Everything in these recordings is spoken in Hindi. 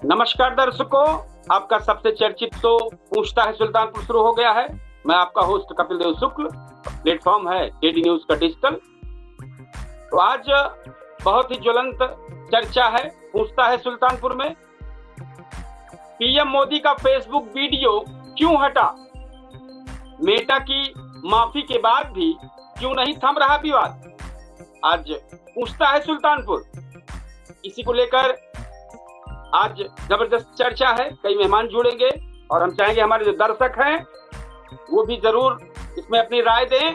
नमस्कार दर्शकों, आपका सबसे चर्चित शो पूछता है सुल्तानपुर शुरू हो गया है। मैं आपका होस्ट कपिल देव शुक्ल। प्लेटफॉर्म है केडी न्यूज का डिजिटल। तो आज बहुत ही ज्वलंत चर्चा है पूछता है सुल्तानपुर में। पीएम मोदी का फेसबुक वीडियो क्यों हटा? मेटा की माफी के बाद भी क्यों नहीं थम रहा विवाद? आज पूछता है सुल्तानपुर। इसी को लेकर आज जबरदस्त चर्चा है। कई मेहमान जुड़ेंगे और हम चाहेंगे हमारे जो दर्शक हैं वो भी जरूर इसमें अपनी राय दें।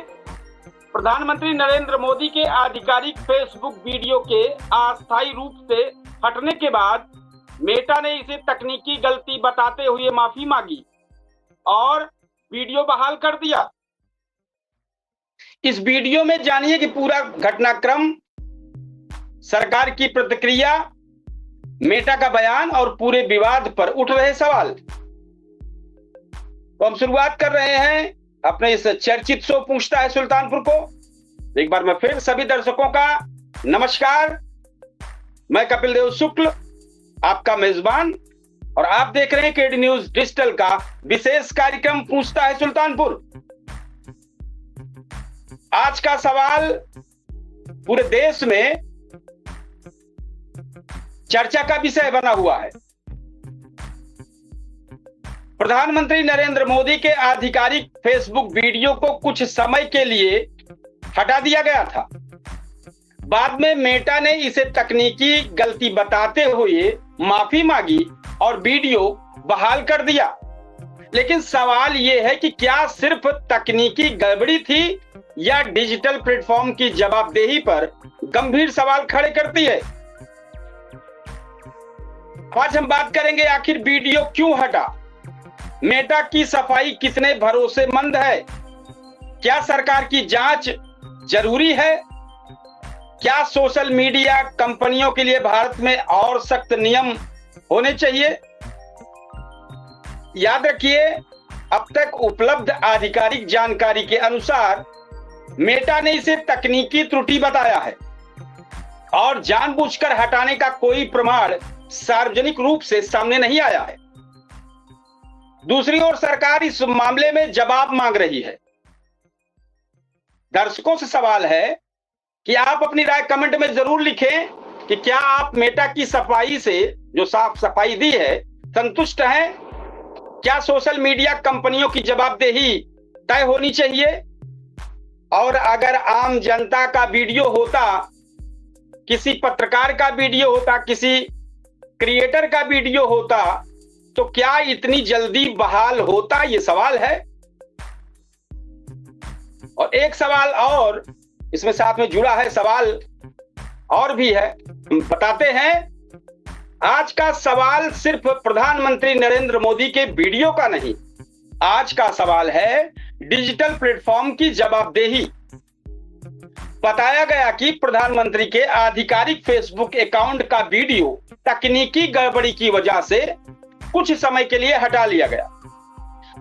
प्रधानमंत्री नरेंद्र मोदी के आधिकारिक फेसबुक वीडियो के अस्थायी रूप से हटने के बाद मेटा ने इसे तकनीकी गलती बताते हुए माफी मांगी और वीडियो बहाल कर दिया। इस वीडियो में जानिए कि पूरा घटनाक्रम, सरकार की प्रतिक्रिया, मेटा का बयान और पूरे विवाद पर उठ रहे सवाल। तो हम शुरुआत कर रहे हैं अपने इस चर्चित शो पूछता है सुल्तानपुर को। एक बार मैं फिर सभी दर्शकों का नमस्कार। मैं कपिल देव शुक्ल, आपका मेजबान, और आप देख रहे हैं केडी न्यूज डिजिटल का विशेष कार्यक्रम पूछता है सुल्तानपुर। आज का सवाल पूरे देश में चर्चा का विषय बना हुआ है। प्रधानमंत्री नरेंद्र मोदी के आधिकारिक फेसबुक वीडियो को कुछ समय के लिए हटा दिया गया था। बाद में मेटा ने इसे तकनीकी गलती बताते हुए माफी मांगी और वीडियो बहाल कर दिया। लेकिन सवाल यह है कि क्या सिर्फ तकनीकी गड़बड़ी थी या डिजिटल प्लेटफॉर्म की जवाबदेही पर गंभीर सवाल खड़े करती है। आज हम बात करेंगे आखिर वीडियो क्यों हटा, मेटा की सफाई कितने भरोसेमंद है, क्या सरकार की जांच जरूरी है, क्या सोशल मीडिया कंपनियों के लिए भारत में और सख्त नियम होने चाहिए। याद रखिए, अब तक उपलब्ध आधिकारिक जानकारी के अनुसार मेटा ने इसे तकनीकी त्रुटि बताया है और जानबूझकर हटाने का कोई प्रमाण सार्वजनिक रूप से सामने नहीं आया है। दूसरी ओर सरकार इस मामले में जवाब मांग रही है। दर्शकों से सवाल है कि आप अपनी राय कमेंट में जरूर लिखें कि क्या आप मेटा की सफाई से, जो साफ सफाई दी है, संतुष्ट हैं? क्या सोशल मीडिया कंपनियों की जवाबदेही तय होनी चाहिए? और अगर आम जनता का वीडियो होता, किसी पत्रकार का वीडियो होता, किसी क्रिएटर का वीडियो होता, तो क्या इतनी जल्दी बहाल होता? ये सवाल है। और एक सवाल और इसमें साथ में जुड़ा है, सवाल और भी है, बताते हैं। आज का सवाल सिर्फ प्रधानमंत्री नरेंद्र मोदी के वीडियो का नहीं, आज का सवाल है डिजिटल प्लेटफॉर्म की जवाबदेही। बताया गया कि प्रधानमंत्री के आधिकारिक फेसबुक अकाउंट का वीडियो तकनीकी गड़बड़ी की वजह से कुछ समय के लिए हटा लिया गया।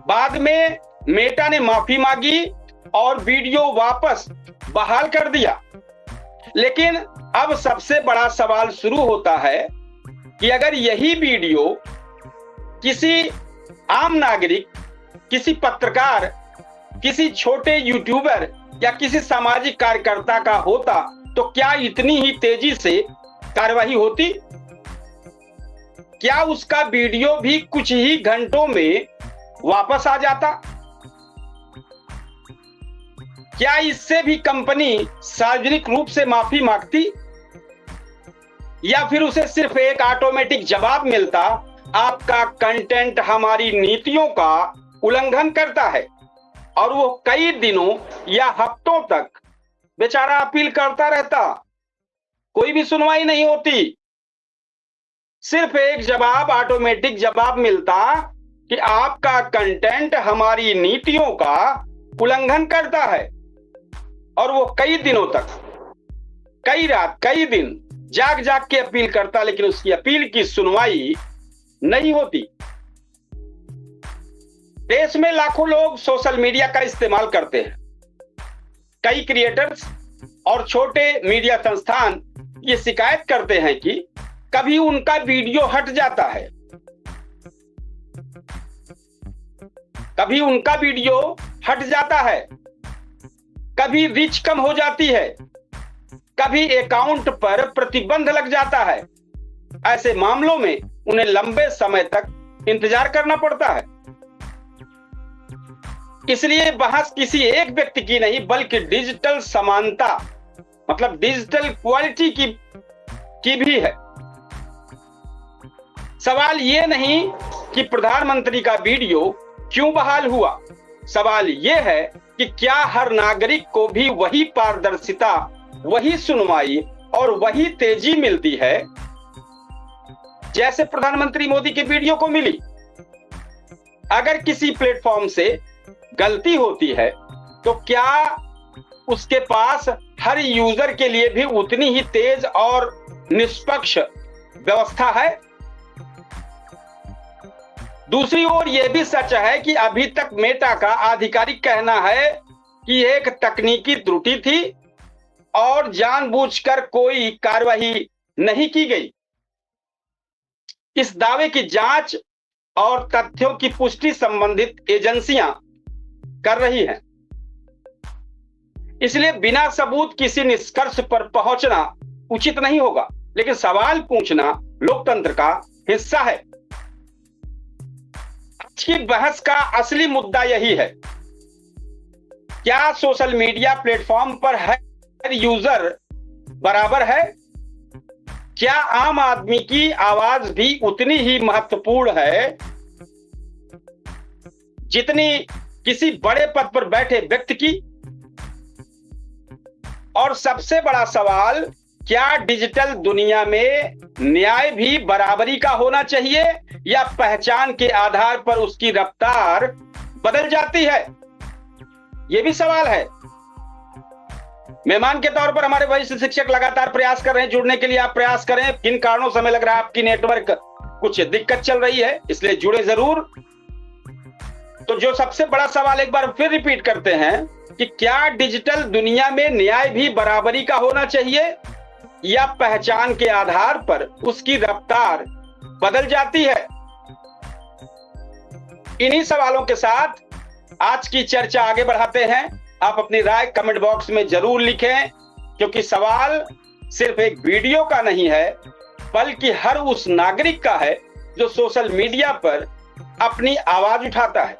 बाद में मेटा ने माफी मांगी और वीडियो वापस बहाल कर दिया। लेकिन अब सबसे बड़ा सवाल शुरू होता है कि अगर यही वीडियो किसी आम नागरिक, किसी पत्रकार, किसी छोटे यूट्यूबर या किसी सामाजिक कार्यकर्ता का होता, तो क्या इतनी ही तेजी से कार्रवाई होती? क्या उसका वीडियो भी कुछ ही घंटों में वापस आ जाता? क्या इससे भी कंपनी सार्वजनिक रूप से माफी मांगती, या फिर उसे सिर्फ एक ऑटोमेटिक जवाब मिलता, आपका कंटेंट हमारी नीतियों का उल्लंघन करता है, और वो कई दिनों या हफ्तों तक बेचारा अपील करता रहता, कोई भी सुनवाई नहीं होती। सिर्फ एक जवाब, ऑटोमेटिक जवाब मिलता कि आपका कंटेंट हमारी नीतियों का उल्लंघन करता है, और वो कई दिनों तक, कई रात, कई दिन जाग जाग के अपील करता, लेकिन उसकी अपील की सुनवाई नहीं होती। देश में लाखों लोग सोशल मीडिया का इस्तेमाल करते हैं। कई क्रिएटर्स और छोटे मीडिया संस्थान ये शिकायत करते हैं कि कभी उनका वीडियो हट जाता है कभी उनका वीडियो हट जाता है, कभी रीच कम हो जाती है, कभी अकाउंट पर प्रतिबंध लग जाता है। ऐसे मामलों में उन्हें लंबे समय तक इंतजार करना पड़ता है। इसलिए बहस किसी एक व्यक्ति की नहीं, बल्कि डिजिटल समानता मतलब डिजिटल क्वालिटी की भी है। सवाल यह नहीं कि प्रधानमंत्री का वीडियो क्यों बहाल हुआ, सवाल यह है कि क्या हर नागरिक को भी वही पारदर्शिता, वही सुनवाई और वही तेजी मिलती है जैसे प्रधानमंत्री मोदी के वीडियो को मिली। अगर किसी प्लेटफॉर्म से गलती होती है तो क्या उसके पास हर यूजर के लिए भी उतनी ही तेज और निष्पक्ष व्यवस्था है? दूसरी ओर यह भी सच है कि अभी तक मेटा का आधिकारिक कहना है कि एक तकनीकी त्रुटि थी और जानबूझकर कोई कार्रवाई नहीं की गई। इस दावे की जांच और तथ्यों की पुष्टि संबंधित एजेंसियां कर रही हैं। इसलिए बिना सबूत किसी निष्कर्ष पर पहुंचना उचित नहीं होगा, लेकिन सवाल पूछना लोकतंत्र का हिस्सा है। आज की बहस का असली मुद्दा यही है, क्या सोशल मीडिया प्लेटफॉर्म पर हर यूजर बराबर है? क्या आम आदमी की आवाज भी उतनी ही महत्वपूर्ण है जितनी किसी बड़े पद पर बैठे व्यक्ति की? और सबसे बड़ा सवाल, क्या डिजिटल दुनिया में न्याय भी बराबरी का होना चाहिए या पहचान के आधार पर उसकी रफ्तार बदल जाती है? यह भी सवाल है। मेहमान के तौर पर हमारे वरिष्ठ शिक्षक लगातार प्रयास कर रहे हैं जुड़ने के लिए। आप प्रयास करें। किन कारणों से हमें लग रहा है आपकी नेटवर्क कुछ दिक्कत चल रही है, इसलिए जुड़े जरूर। तो जो सबसे बड़ा सवाल एक बार फिर रिपीट करते हैं कि क्या डिजिटल दुनिया में न्याय भी बराबरी का होना चाहिए या पहचान के आधार पर उसकी रफ्तार बदल जाती है? इन्हीं सवालों के साथ आज की चर्चा आगे बढ़ाते हैं। आप अपनी राय कमेंट बॉक्स में जरूर लिखें, क्योंकि सवाल सिर्फ एक वीडियो का नहीं है, बल्कि हर उस नागरिक का है जो सोशल मीडिया पर अपनी आवाज उठाता है।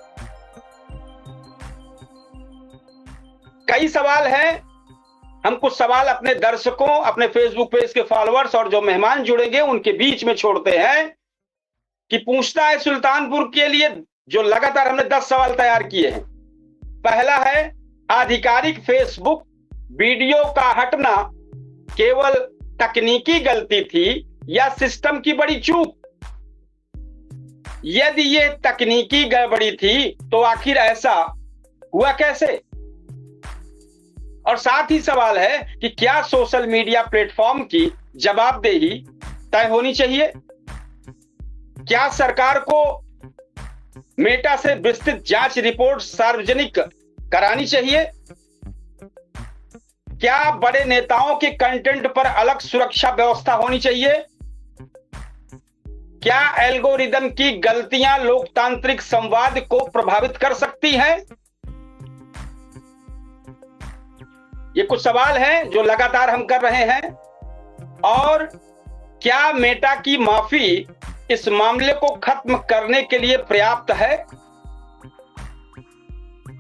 कई सवाल हैं। हम कुछ सवाल अपने दर्शकों, अपने फेसबुक पेज के फॉलोअर्स और जो मेहमान जुड़ेंगे उनके बीच में छोड़ते हैं कि पूछता है सुल्तानपुर के लिए जो लगातार हमने 10 सवाल तैयार किए हैं। पहला है, आधिकारिक फेसबुक वीडियो का हटना केवल तकनीकी गलती थी या सिस्टम की बड़ी चूक? यदि ये तकनीकी गड़बड़ी थी तो आखिर ऐसा हुआ कैसे? और साथ ही सवाल है कि क्या सोशल मीडिया प्लेटफॉर्म की जवाबदेही तय होनी चाहिए? क्या सरकार को मेटा से विस्तृत जांच रिपोर्ट सार्वजनिक करानी चाहिए? क्या बड़े नेताओं के कंटेंट पर अलग सुरक्षा व्यवस्था होनी चाहिए? क्या एल्गोरिदम की गलतियां लोकतांत्रिक संवाद को प्रभावित कर सकती हैं? ये कुछ सवाल हैं जो लगातार हम कर रहे हैं। और क्या मेटा की माफी इस मामले को खत्म करने के लिए पर्याप्त है?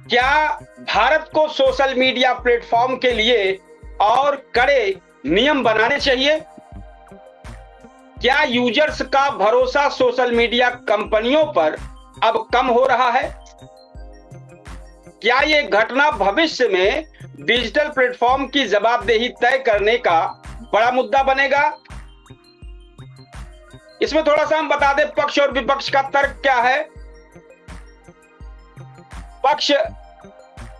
क्या भारत को सोशल मीडिया प्लेटफॉर्म के लिए और कड़े नियम बनाने चाहिए? क्या यूजर्स का भरोसा सोशल मीडिया कंपनियों पर अब कम हो रहा है? क्या यह घटना भविष्य में डिजिटल प्लेटफॉर्म की जवाबदेही तय करने का बड़ा मुद्दा बनेगा? इसमें थोड़ा सा हम बता दें पक्ष और विपक्ष का तर्क क्या है। पक्ष,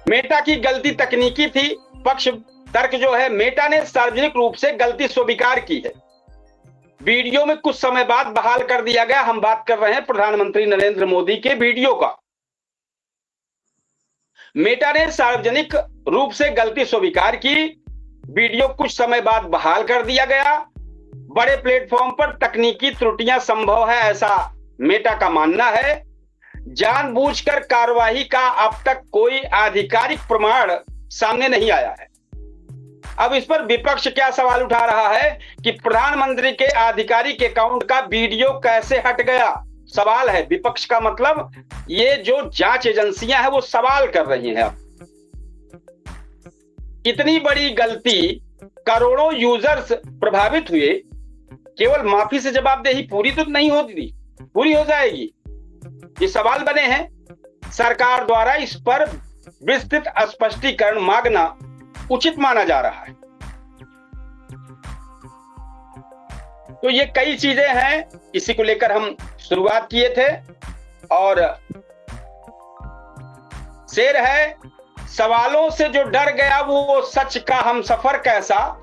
मेटा की गलती तकनीकी थी। पक्ष तर्क जो है, मेटा ने सार्वजनिक रूप से गलती स्वीकार की है। वीडियो में कुछ समय बाद बहाल कर दिया गया। हम बात कर रहे हैं प्रधानमंत्री नरेंद्र मोदी के वीडियो का। मेटा ने सार्वजनिक रूप से गलती स्वीकार की, वीडियो कुछ समय बाद बहाल कर दिया गया। बड़े प्लेटफॉर्म पर तकनीकी त्रुटियां संभव है, ऐसा मेटा का मानना है। जानबूझकर कार्रवाई का अब तक कोई आधिकारिक प्रमाण सामने नहीं आया है। अब इस पर विपक्ष क्या सवाल उठा रहा है कि प्रधानमंत्री के आधिकारिक अकाउंट का वीडियो कैसे हट गया। सवाल है विपक्ष का, मतलब ये जो जांच एजेंसियां हैं वो सवाल कर रही हैं। अब इतनी बड़ी गलती, करोड़ों यूजर्स प्रभावित हुए, केवल माफी से जवाबदेही पूरी तो नहीं होती, पूरी हो जाएगी। ये सवाल बने हैं। सरकार द्वारा इस पर विस्तृत स्पष्टीकरण मांगना उचित माना जा रहा है। तो ये कई चीजें हैं, इसी को लेकर हम शुरुआत किए थे। और शेर है, सवालों से जो डर गया वो सच का हम सफर कैसा,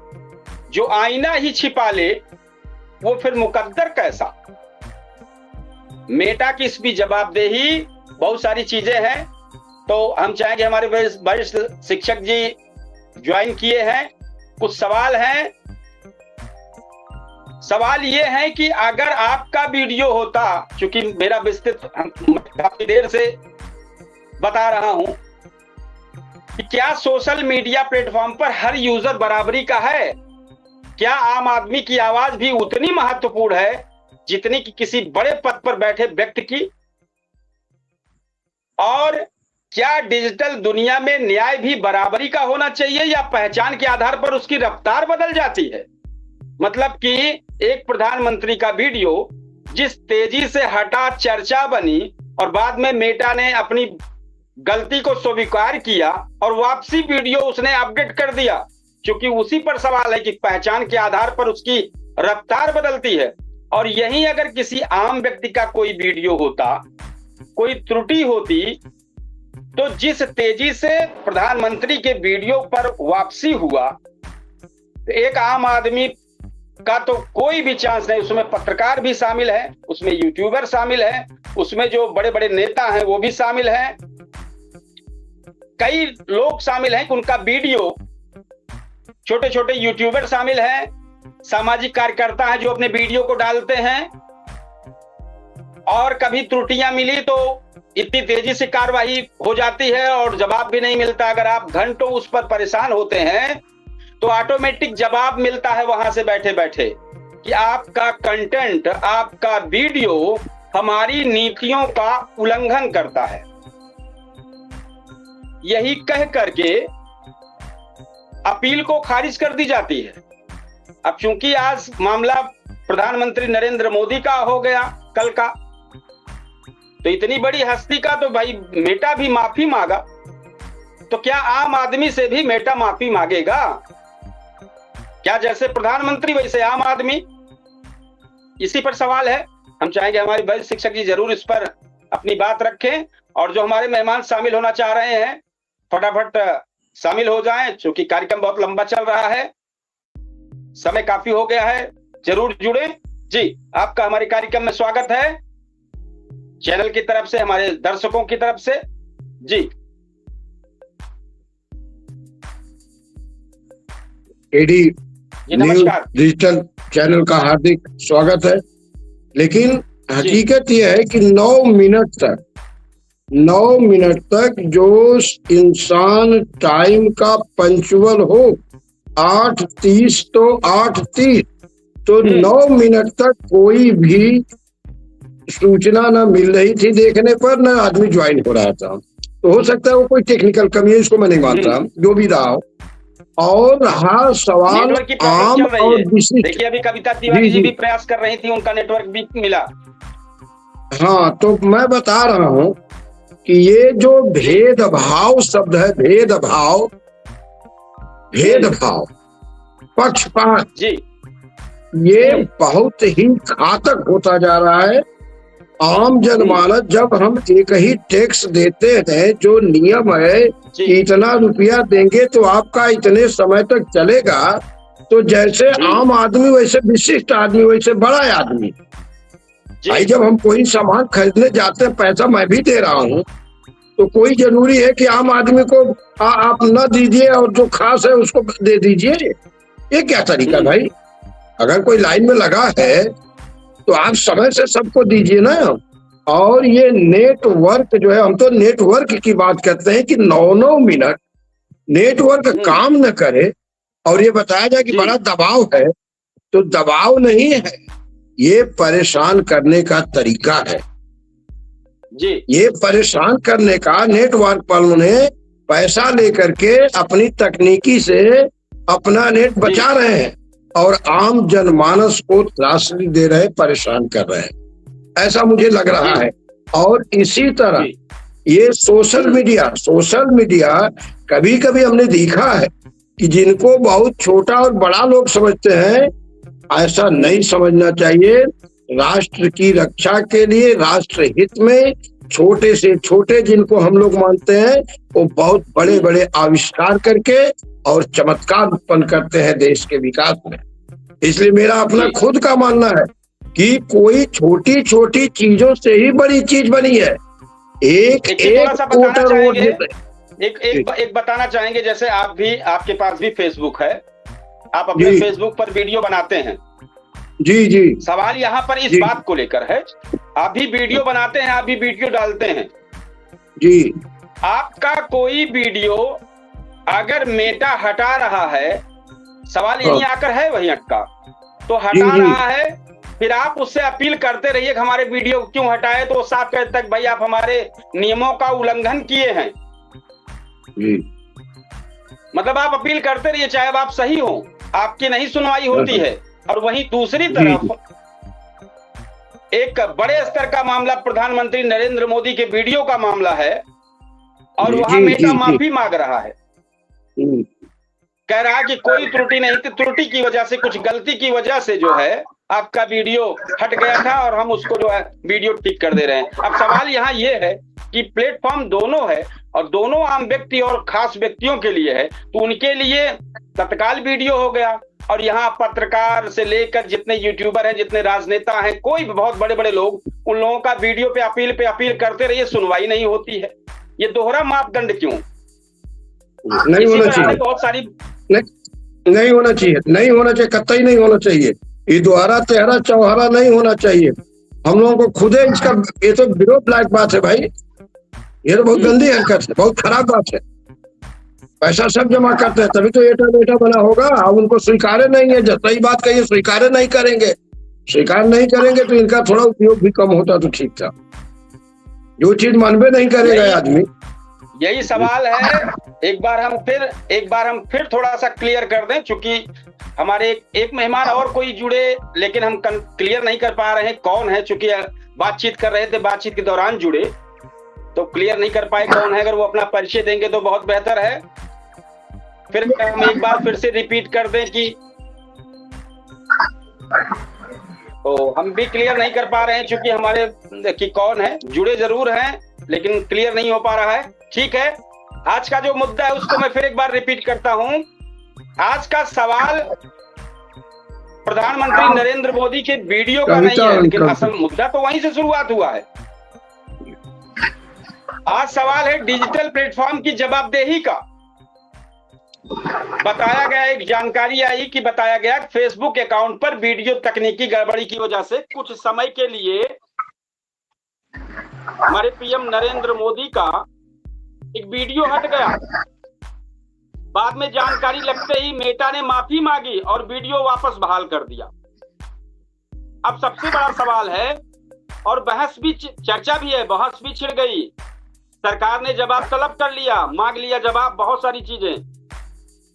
जो आईना ही छिपा ले वो फिर मुकद्दर कैसा। मेटा की इसकी जवाबदेही, बहुत सारी चीजें हैं। तो हम चाहेंगे हमारे वरिष्ठ शिक्षक जी ज्वाइन किए हैं। कुछ सवाल हैं। सवाल ये है कि अगर आपका वीडियो होता, क्योंकि मेरा विस्तृत काफी देर से बता रहा हूं कि क्या सोशल मीडिया प्लेटफॉर्म पर हर यूजर बराबरी का है? क्या आम आदमी की आवाज भी उतनी महत्वपूर्ण है जितनी कि किसी बड़े पद पर बैठे व्यक्ति की? और क्या डिजिटल दुनिया में न्याय भी बराबरी का होना चाहिए या पहचान के आधार पर उसकी रफ्तार बदल जाती है? मतलब कि एक प्रधानमंत्री का वीडियो जिस तेजी से हटा, चर्चा बनी और बाद में मेटा ने अपनी गलती को स्वीकार किया और वापसी वीडियो उसने अपडेट कर दिया, क्योंकि उसी पर सवाल है कि पहचान के आधार पर उसकी रफ्तार बदलती है। और यही अगर किसी आम व्यक्ति का कोई वीडियो होता, कोई त्रुटि होती, तो जिस तेजी से प्रधानमंत्री के वीडियो पर वापसी हुआ, एक आम आदमी का तो कोई भी चांस नहीं। उसमें पत्रकार भी शामिल है, उसमें यूट्यूबर शामिल है, उसमें जो बड़े बड़े नेता हैं वो भी शामिल हैं, कई लोग शामिल हैं कि उनका वीडियो, छोटे छोटे यूट्यूबर शामिल हैं, सामाजिक कार्यकर्ता हैं जो अपने वीडियो को डालते हैं। और कभी त्रुटियां मिली तो इतनी तेजी से कार्रवाई हो जाती है और जवाब भी नहीं मिलता। अगर आप घंटों उस पर परेशान होते हैं तो ऑटोमेटिक जवाब मिलता है वहां से बैठे बैठे कि आपका कंटेंट, आपका वीडियो हमारी नीतियों का उल्लंघन करता है। यही कह करके अपील को खारिज कर दी जाती है। अब चूंकि आज मामला प्रधानमंत्री नरेंद्र मोदी का हो गया कल का, तो इतनी बड़ी हस्ती का तो भाई मेटा भी माफी मांगा, तो क्या आम आदमी से भी मेटा माफी मांगेगा? क्या जैसे प्रधानमंत्री वैसे आम आदमी? इसी पर सवाल है। हम चाहेंगे हमारे वरिष्ठ शिक्षक जी जरूर इस पर अपनी बात रखें। और जो हमारे मेहमान शामिल होना चाह रहे हैं फटाफट शामिल हो जाएं, क्योंकि कार्यक्रम बहुत लंबा चल रहा है, समय काफी हो गया है। जरूर जुड़े जी। आपका हमारे कार्यक्रम में स्वागत है, चैनल की तरफ से, हमारे दर्शकों की तरफ से जी। एडी न्यूज़ डिजिटल चैनल का हार्दिक स्वागत है। लेकिन हकीकत यह है कि 9 मिनट तक जो इंसान टाइम का पंचुअल हो, 8:30 तो 8:30, तो 9 मिनट तक कोई भी सूचना न मिल रही थी देखने पर, न आदमी ज्वाइन हो रहा था। तो हो सकता है वो कोई टेक्निकल कमी है, इसको मैं नहीं मानता, जो भी रहा हो। और हाँ, सवाल आम और विशिष्ट, देखिए अभी कविता तिवारी जी भी प्रयास कर रही थी, उनका नेटवर्क भी मिला। हाँ, तो मैं बता रहा हूँ कि ये जो भेदभाव शब्द है, भेदभाव, पक्षपात जी, ये बहुत ही घातक होता जा रहा है। आम जनमानस, जब हम एक ही टैक्स देते हैं, जो नियम है कि इतना रुपया देंगे तो आपका इतने समय तक चलेगा, तो जैसे आम आदमी वैसे विशिष्ट आदमी वैसे बड़ा आदमी भाई, जब हम कोई सामान खरीदने जाते हैं, पैसा मैं भी दे रहा हूँ, तो कोई जरूरी है कि आम आदमी को आप न दीजिए और जो खास है उसको दे दीजिए? ये क्या तरीका भाई? अगर कोई लाइन में लगा है तो आप समय से सबको दीजिए ना। और ये नेटवर्क जो है, हम तो नेटवर्क की बात करते हैं कि 9-9 मिनट नेटवर्क काम न करे और ये बताया जाए कि बड़ा दबाव है, तो दबाव नहीं है, ये परेशान करने का तरीका है जी। ये परेशान करने का नेटवर्क वालों ने पैसा लेकर के अपनी तकनीकी से अपना नेट बचा रहे हैं और आम जनमानस को त्रासदी दे रहे, परेशान कर रहे हैं, ऐसा मुझे लग रहा है। और इसी तरह ये सोशल मीडिया कभी कभी हमने देखा है कि जिनको बहुत छोटा और बड़ा लोग समझते हैं, ऐसा नहीं समझना चाहिए। राष्ट्र की रक्षा के लिए, राष्ट्र हित में छोटे से छोटे जिनको हम लोग मानते हैं, वो बहुत बड़े बड़े आविष्कार करके और चमत्कार उत्पन्न करते हैं देश के विकास में। इसलिए मेरा अपना खुद का मानना है कि कोई छोटी छोटी चीजों से ही बड़ी चीज बनी है। एक बताना चाहेंगे, जैसे आप भी, आपके पास भी फेसबुक है, आप अपने फेसबुक पर वीडियो बनाते हैं। जी जी। सवाल यहाँ पर इस बात को लेकर है, आप भी वीडियो बनाते हैं, आप भी वीडियो डालते हैं जी। आपका कोई वीडियो अगर मेटा हटा रहा है, सवाल यही आकर है वही अटका, तो हटा रहा है, फिर आप उससे अपील करते रहिए कि हमारे वीडियो क्यों हटाए, तो साफ कहते तक भाई आप हमारे नियमों का उल्लंघन किए हैं। मतलब आप अपील करते रहिए, चाहे आप सही हो, आपकी नहीं सुनवाई होती है। और वहीं दूसरी तरफ एक बड़े स्तर का मामला प्रधानमंत्री नरेंद्र मोदी के वीडियो का मामला है और वहां मेटा माफी मांग रहा है, कह रहा है कि कोई त्रुटि नहीं थी, त्रुटि की वजह से, कुछ गलती की वजह से जो है आपका वीडियो हट गया था और हम उसको जो है वीडियो ठीक कर दे रहे हैं। अब सवाल यहाँ ये है कि प्लेटफॉर्म दोनों है और दोनों आम व्यक्ति और खास व्यक्तियों के लिए है, तो उनके लिए तत्काल वीडियो हो गया और यहाँ पत्रकार से लेकर जितने यूट्यूबर हैं, जितने राजनेता हैं, कोई भी बहुत बड़े बड़े लोग, उन लोगों का वीडियो पे अपील करते रहिए, सुनवाई नहीं होती है। ये दोहरा मापदंड क्यों? नहीं होना चाहिए, बहुत सारी नहीं होना चाहिए, कतई नहीं होना चाहिए। ये दोहरा तेहरा चौहरा नहीं होना चाहिए। हम लोगों को खुद इसका, ये तो विरोध लायक बात है भाई, ये तो बहुत गंदी हरकत है, बहुत खराब बात है। पैसा सब जमा करते हैं तभी तो एटा बेटा बना होगा। अब उनको स्वीकार्य नहीं है, जब सही बात कहिए स्वीकार नहीं करेंगे तो इनका थोड़ा उपयोग भी कम होता तो ठीक था। जो चीज मानवे नहीं करेगा आदमी, यही सवाल है। एक बार हम फिर थोड़ा सा क्लियर कर दें, चूंकि हमारे एक मेहमान और कोई जुड़े, लेकिन हम क्लियर नहीं कर पा रहे हैं कौन है, चूंकि बातचीत कर रहे थे, बातचीत के दौरान जुड़े तो क्लियर नहीं कर पाए कौन है। अगर वो अपना परिचय देंगे तो बहुत बेहतर है। फिर हम एक बार फिर से रिपीट कर दें कि तो हम भी क्लियर नहीं कर पा रहे हैं, चूंकि हमारे कि कौन है, जुड़े जरूर हैं लेकिन क्लियर नहीं हो पा रहा है। ठीक है, आज का जो मुद्दा है उसको मैं फिर एक बार रिपीट करता हूं। आज का सवाल प्रधानमंत्री नरेंद्र मोदी के वीडियो का नहीं है, लेकिन असल मुद्दा तो वहीं से शुरुआत हुआ है। आज सवाल है डिजिटल प्लेटफॉर्म की जवाबदेही का। बताया गया, एक जानकारी आई कि बताया गया फेसबुक अकाउंट पर वीडियो तकनीकी गड़बड़ी की वजह से कुछ समय के लिए हमारे पीएम नरेंद्र मोदी का एक वीडियो हट गया। बाद में जानकारी लगते ही मेटा ने माफी मांगी और वीडियो वापस बहाल कर दिया। अब सबसे बड़ा सवाल है, और बहस भी, चर्चा भी है, बहस भी छिड़ गई। सरकार ने जवाब तलब कर लिया, मांग लिया जवाब, बहुत सारी चीजें।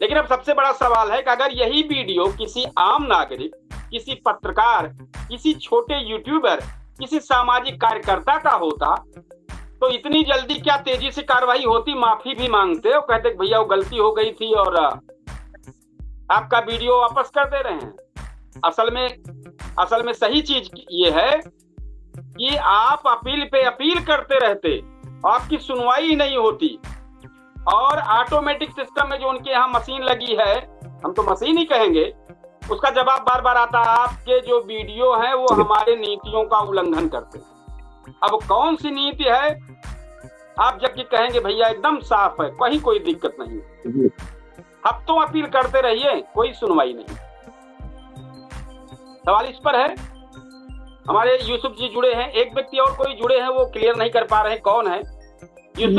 लेकिन अब सबसे बड़ा सवाल है कि अगर यही वीडियो किसी आम नागरिक, किसी पत्रकार, किसी छोटे यूट्यूबर, किसी सामाजिक कार्यकर्ता का होता तो इतनी जल्दी क्या तेजी से कार्रवाई होती, माफी भी मांगते और कहते भैया वो गलती हो गई थी और आपका वीडियो वापस कर दे रहे हैं। असल में सही चीज ये है कि आप अपील पे अपील करते रहते, आपकी सुनवाई नहीं होती और ऑटोमेटिक सिस्टम में जो उनके यहाँ मशीन लगी है, हम तो मशीन ही कहेंगे, उसका जवाब बार बार आता है आपके जो वीडियो हैं वो हमारे नीतियों का उल्लंघन करते हैं। अब कौन सी नीति है? आप जबकि कहेंगे भैया एकदम साफ है, कहीं कोई दिक्कत नहीं, हफ्तों अपील करते रहिए, कोई सुनवाई नहीं। सवाल इस पर है हमारे यूसुफ जी जुड़े हैं, एक व्यक्ति और कोई जुड़े हैं, वो क्लियर नहीं कर पा रहे हैं कौन है।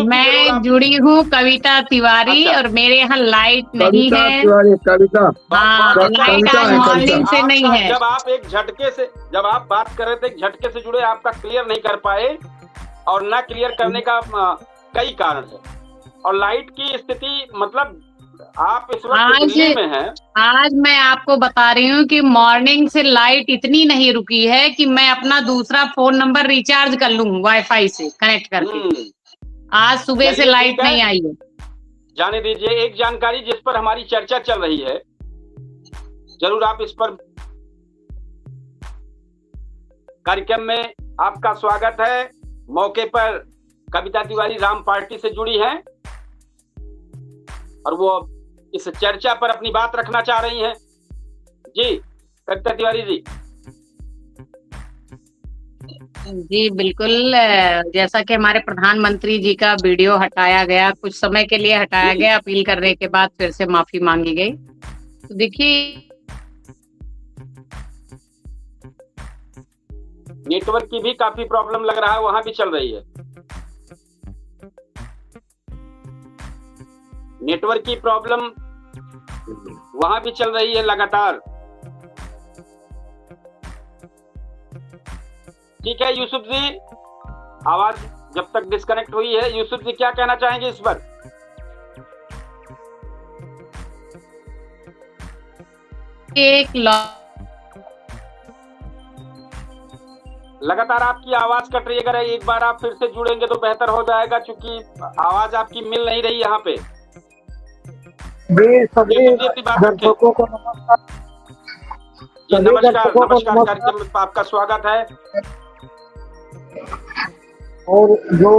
मैं जुड़ी हूँ कविता तिवारी। अच्छा। और मेरे यहाँ लाइट नहीं है। कविता हाँ, लाइट आज मॉर्निंग से नहीं है। जब आप एक झटके से, जब आप बात कर रहे थे एक झटके से जुड़े, आपका क्लियर नहीं कर पाए, और ना क्लियर करने का कई कारण है। और लाइट की स्थिति मतलब आप इस वक्त दिल्ली में हैं। आज मैं आपको बता रही हूँ कि मॉर्निंग से लाइट इतनी नहीं रुकी है कि मैं अपना दूसरा फोन नंबर रिचार्ज कर लूँ वाईफाई से कनेक्ट करके। आज सुबह से लाइट नहीं आई है। जाने दीजिए, एक जानकारी जिस पर हमारी चर्चा चल रही है, जरूर आप इस पर कार्यक्रम में आपका स्वागत है। मौके पर कविता तिवारी राम पार्टी से जुड़ी हैं और वो इस चर्चा पर अपनी बात रखना चाह रही हैं। जी कविता तिवारी जी। जी बिल्कुल, जैसा कि हमारे प्रधानमंत्री जी का वीडियो हटाया गया, कुछ समय के लिए हटाया गया, अपील करने के बाद फिर से माफी मांगी गई। तो देखिए, नेटवर्क की भी काफी प्रॉब्लम लग रहा है, वहां भी चल रही है नेटवर्क की प्रॉब्लम, वहां भी चल रही है लगातार। ठीक है यूसुफ जी, आवाज जब तक डिस्कनेक्ट हुई है, यूसुफ जी क्या कहना चाहेंगे इस पर? लगातार आपकी आवाज कट रही है, अगर एक बार आप फिर से जुड़ेंगे तो बेहतर हो जाएगा, क्योंकि आवाज आपकी मिल नहीं रही यहाँ पे। दर्शकों को नमस्कार। नमस्कार, कार्यक्रम में आपका स्वागत है। और जो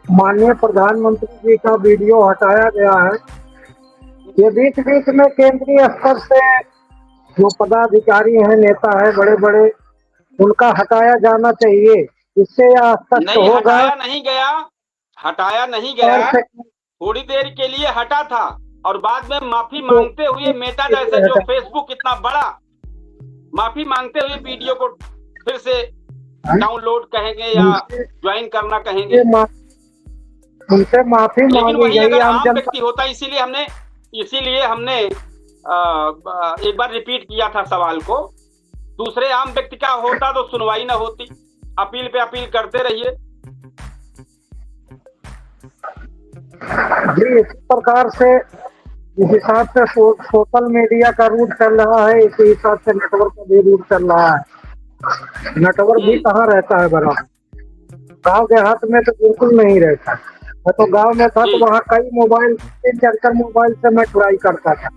माननीय प्रधानमंत्री जी का वीडियो हटाया गया है, ये बीच बीच में केंद्रीय स्तर से जो पदाधिकारी हैं, नेता है बड़े बड़े, उनका हटाया जाना चाहिए। इससे यह स्पष्ट होगा। हटाया नहीं गया, थोड़ी देर के लिए हटा था और बाद में माफी मांगते हुए मेटा जैसे जो फेसबुक इतना बड़ा, माफी मांगते हुए वीडियो को फिर से डाउनलोड कहेंगे या ज्वाइन करना कहेंगे, उनसे माफी लेकिन वही अगर आम व्यक्ति होता, इसीलिए हमने एक बार रिपीट किया था सवाल को। दूसरे आम व्यक्ति का होता तो सुनवाई न होती। अपील पे अपील करते रहिए जी। इस प्रकार से जिस हिसाब से सोशल मीडिया का रूट चल रहा है, इसी हिसाब से नेटवर्क का भी रूट चल रहा है। नेटवर्क भी कहाँ रहता है बराबर, गांव देहात में तो बिल्कुल नहीं रहता। मैं तो गांव में था तो वहाँ कई मोबाइल, 3-4 मोबाइल से मैं ट्राई करता था।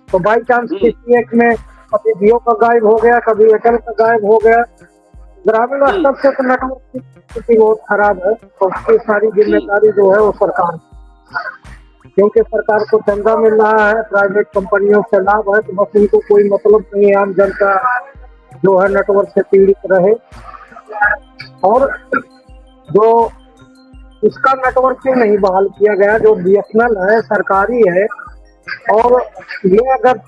तो बाई चांस किसी एक में कभी जियो का गायब हो गया, कभी एयरटेल का गायब हो गया। ग्रामीण स्तर से तो नेटवर्क की स्थिति बहुत खराब है। तो उसकी सारी जिम्मेदारी जो है वो सरकार, क्योंकि सरकार को चंदा मिल रहा है, प्राइवेट कंपनियों से लाभ है, तो बस इनको कोई मतलब नहीं है आम जनता जो है नेटवर्क से पीड़ित रहे। और जो इसका नेटवर्क क्यों नहीं बहाल किया गया, जो BSNL है सरकारी है, और ये अगर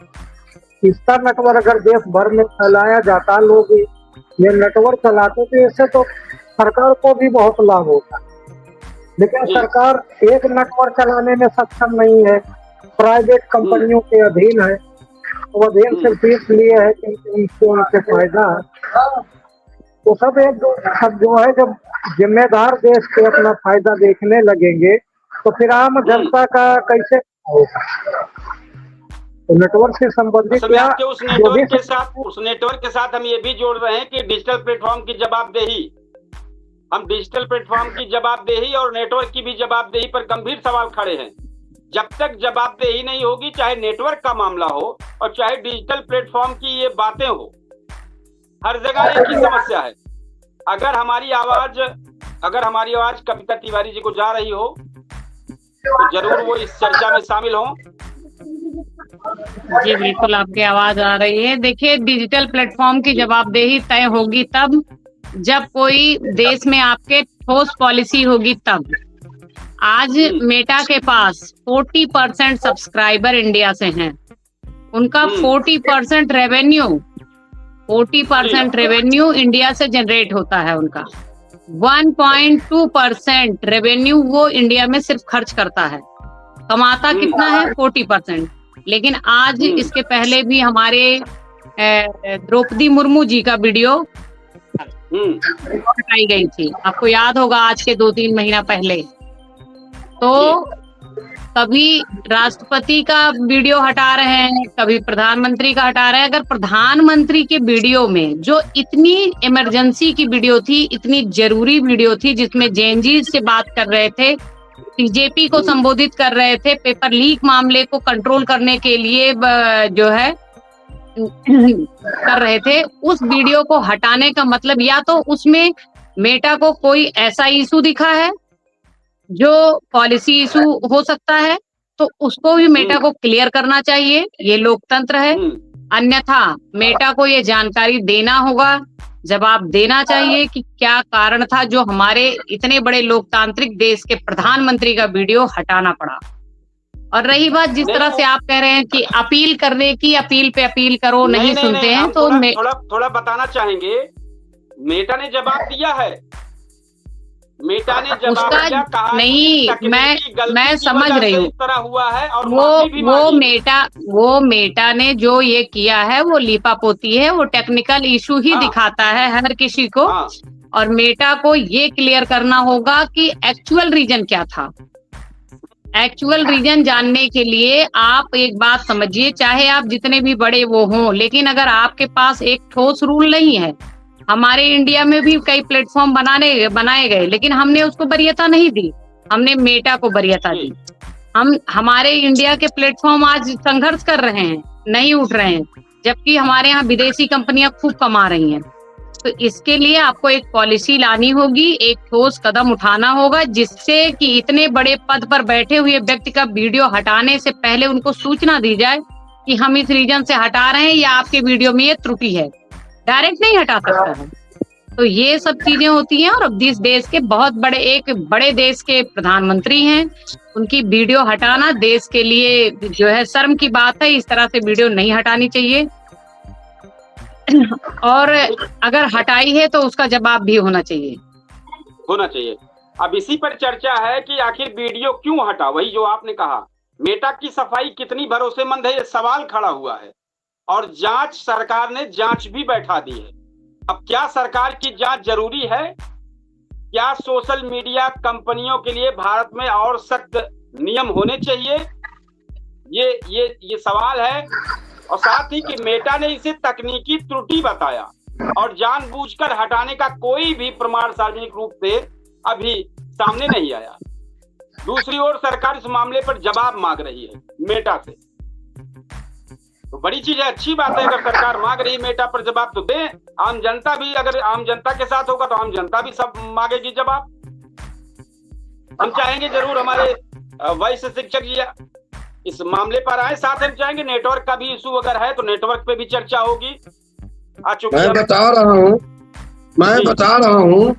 इसका नेटवर्क अगर देश भर में फैलाया जाता, लोग ये नेटवर्क चलाते, तो इससे तो सरकार को भी बहुत लाभ होता। लेकिन सरकार एक नेटवर्क चलाने में सक्षम नहीं है, प्राइवेट कंपनियों के अधीन है। वो अधीन सिर्फ इसलिए है कि उनसे फायदा है। तो सब जो है, जब जिम्मेदार देश के अपना फायदा देखने लगेंगे तो फिर आम जनता का कैसे होगा? तो नेटवर्क से संबंधित उस नेटवर्क के साथ हम ये भी जोड़ रहे हैं कि डिजिटल प्लेटफॉर्म की जवाबदेही, हम डिजिटल प्लेटफॉर्म की जवाबदेही और नेटवर्क की भी जवाबदेही पर गंभीर सवाल खड़े हैं। जब तक जवाबदेही नहीं होगी, चाहे नेटवर्क का मामला हो और चाहे डिजिटल प्लेटफॉर्म की ये बातें हो, हर जगह एक ही समस्या है। अगर हमारी आवाज कविता तिवारी जी को जा रही हो तो जरूर वो इस चर्चा में शामिल हो। जी बिल्कुल, आपकी आवाज आ रही है। देखिए, डिजिटल प्लेटफॉर्म की जवाबदेही तय होगी तब जब कोई देश में आपके ठोस पॉलिसी होगी तब। आज मेटा के पास 40% सब्सक्राइबर इंडिया से हैं, उनका 40% रेवेन्यू 40% रेवेन्यू इंडिया से जनरेट होता है उनका। 1.2% रेवेन्यू वो इंडिया में सिर्फ खर्च करता है, कमाता कितना है 40%। लेकिन आज इसके पहले भी हमारे द्रौपदी मुर्मू जी का वीडियो हटाई गई थी, आपको याद होगा, आज के 2-3 महीना पहले। तो कभी राष्ट्रपति का वीडियो हटा रहे हैं, कभी प्रधानमंत्री का हटा रहे हैं। अगर प्रधानमंत्री के वीडियो में जो इतनी इमरजेंसी की वीडियो थी, इतनी जरूरी वीडियो थी, जिसमें जेएनजी से बात कर रहे थे, बीजेपी को संबोधित कर रहे थे, पेपर लीक मामले को कंट्रोल करने के लिए जो है कर रहे थे, उस वीडियो को हटाने का मतलब या तो उसमें मेटा को कोई ऐसा इशू दिखा है जो पॉलिसी इशू हो सकता है, तो उसको भी मेटा को क्लियर करना चाहिए, ये लोकतंत्र है। अन्यथा मेटा को ये जानकारी देना होगा, जवाब देना चाहिए कि क्या कारण था जो हमारे इतने बड़े लोकतांत्रिक देश के प्रधानमंत्री का वीडियो हटाना पड़ा। और रही बात जिस तरह से आप कह रहे हैं कि अपील करने की, अपील पे अपील करो, नहीं सुनते हैं, तो थोड़ा बताना चाहेंगे। मेटा ने जवाब दिया है, मेटा ने जवाब दिया, कहा नहीं, मैं समझ रही हूँ, तरह हुआ है और वो मेटा ने जो ये किया है वो लीपापोती है, वो टेक्निकल इशू ही दिखाता है हर किसी को। और मेटा को ये क्लियर करना होगा कि एक्चुअल रीजन क्या था। एक्चुअल रीजन जानने के लिए आप एक बात समझिए, चाहे आप जितने भी बड़े वो हों, लेकिन अगर आपके पास एक ठोस रूल नहीं है, हमारे इंडिया में भी कई प्लेटफॉर्म बनाए गए, लेकिन हमने उसको वरीयता नहीं दी, हमने मेटा को वरीयता दी। हमारे इंडिया के प्लेटफॉर्म आज संघर्ष कर रहे हैं, नहीं उठ रहे हैं, जबकि हमारे यहाँ विदेशी कंपनियां खूब कमा रही हैं। तो इसके लिए आपको एक पॉलिसी लानी होगी, एक ठोस कदम उठाना होगा, जिससे कि इतने बड़े पद पर बैठे हुए व्यक्ति का वीडियो हटाने से पहले उनको सूचना दी जाए कि हम इस रीजन से हटा रहे हैं या आपके वीडियो में ये त्रुटि है। डायरेक्ट नहीं हटा सकता है। तो ये सब चीजें होती हैं। और अब इस देश के बहुत बड़े देश के प्रधानमंत्री हैं, उनकी वीडियो हटाना देश के लिए जो है शर्म की बात है। इस तरह से वीडियो नहीं हटानी चाहिए, और अगर हटाई है तो उसका जवाब भी होना चाहिए। अब इसी पर चर्चा है कि आखिर वीडियो क्यों हटा। वही जो आपने कहा, मेटा की सफाई कितनी भरोसेमंद है, ये सवाल खड़ा हुआ है। और जांच, सरकार ने जांच भी बैठा दी है। अब क्या सरकार की जांच जरूरी है? क्या सोशल मीडिया कंपनियों के लिए भारत में और सख्त नियम होने चाहिए? ये सवाल है। और साथ ही कि मेटा ने इसे तकनीकी त्रुटि बताया और जानबूझकर हटाने का कोई भी प्रमाण सार्वजनिक रूप से अभी सामने नहीं आया। दूसरी ओर सरकार इस मामले पर जवाब मांग रही है मेटा से। तो बड़ी चीज है, अच्छी बात है। अगर सरकार मांग रही है मेटा पर जवाब, तो दे। आम जनता भी, अगर आम जनता के साथ होगा तो आम जनता भी सब मांगेगी जवाब। हम चाहेंगे जरूर हमारे वैश्य शिक्षक जी इस मामले पर आए। साथ हम चाहेंगे नेटवर्क का भी इशू अगर है तो नेटवर्क पे भी चर्चा होगी। मैं बता रहा हूँ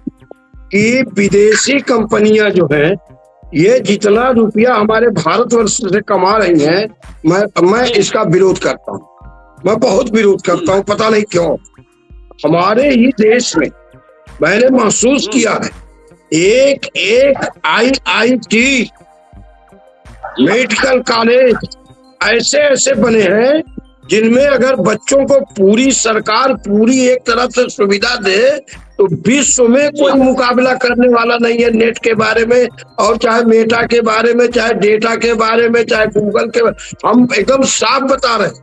कि विदेशी कंपनियां जो है, ये जितना रुपया हमारे भारतवर्ष से कमा रही हैं, मैं इसका विरोध करता हूँ। मैं बहुत विरोध करता हूँ, पता नहीं क्यों। हमारे ही देश में मैंने महसूस किया है, एक IIT मेडिकल कॉलेज ऐसे बने हैं जिनमें अगर बच्चों को पूरी सरकार पूरी एक तरफ से सुविधा दे तो विश्व में कोई मुकाबला करने वाला नहीं है नेट के बारे में, और चाहे मेटा के बारे में, चाहे डेटा के बारे में, चाहे गूगल के बारे। हम एकदम साफ बता रहे हैं,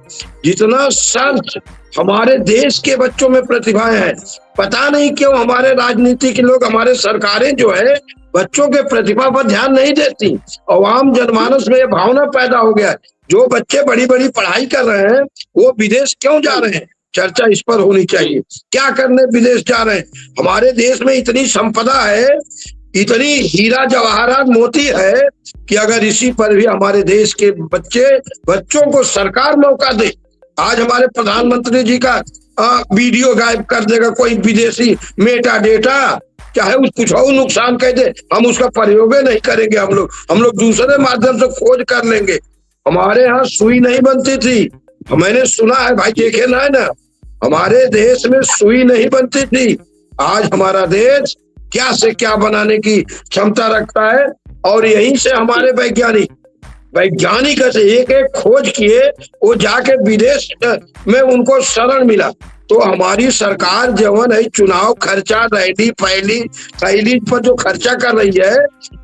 जितना सर्च हमारे देश के बच्चों में प्रतिभाएं हैं। पता नहीं क्यों हमारे राजनीति के लोग, हमारे सरकारें जो है बच्चों के प्रतिभा पर ध्यान नहीं देती। आम जनमानस में ये भावना पैदा हो गया है, जो बच्चे बड़ी बड़ी पढ़ाई कर रहे हैं वो विदेश क्यों जा रहे हैं, चर्चा इस पर होनी चाहिए। क्या करने विदेश जा रहे हैं? हमारे देश में इतनी संपदा है, इतनी हीरा जवाहरात मोती है कि अगर इसी पर भी हमारे देश के बच्चों को सरकार मौका दे। आज हमारे प्रधानमंत्री जी का वीडियो गायब कर देगा कोई विदेशी मेटा डेटा, चाहे कुछ और नुकसान कह दे, हम उसका प्रयोग नहीं करेंगे। हम लोग दूसरे माध्यम से खोज कर लेंगे। हमारे यहाँ सुई नहीं बनती थी, मैंने सुना है भाई, देखे ना है ना, हमारे देश में सुई नहीं बनती थी, आज हमारा देश क्या से क्या बनाने की क्षमता रखता है। और यहीं से हमारे वैज्ञानिक एक एक खोज किए, वो जाके विदेश में उनको शरण मिला। तो हमारी सरकार जवन है चुनाव खर्चा रैली पहली पर जो खर्चा कर रही है,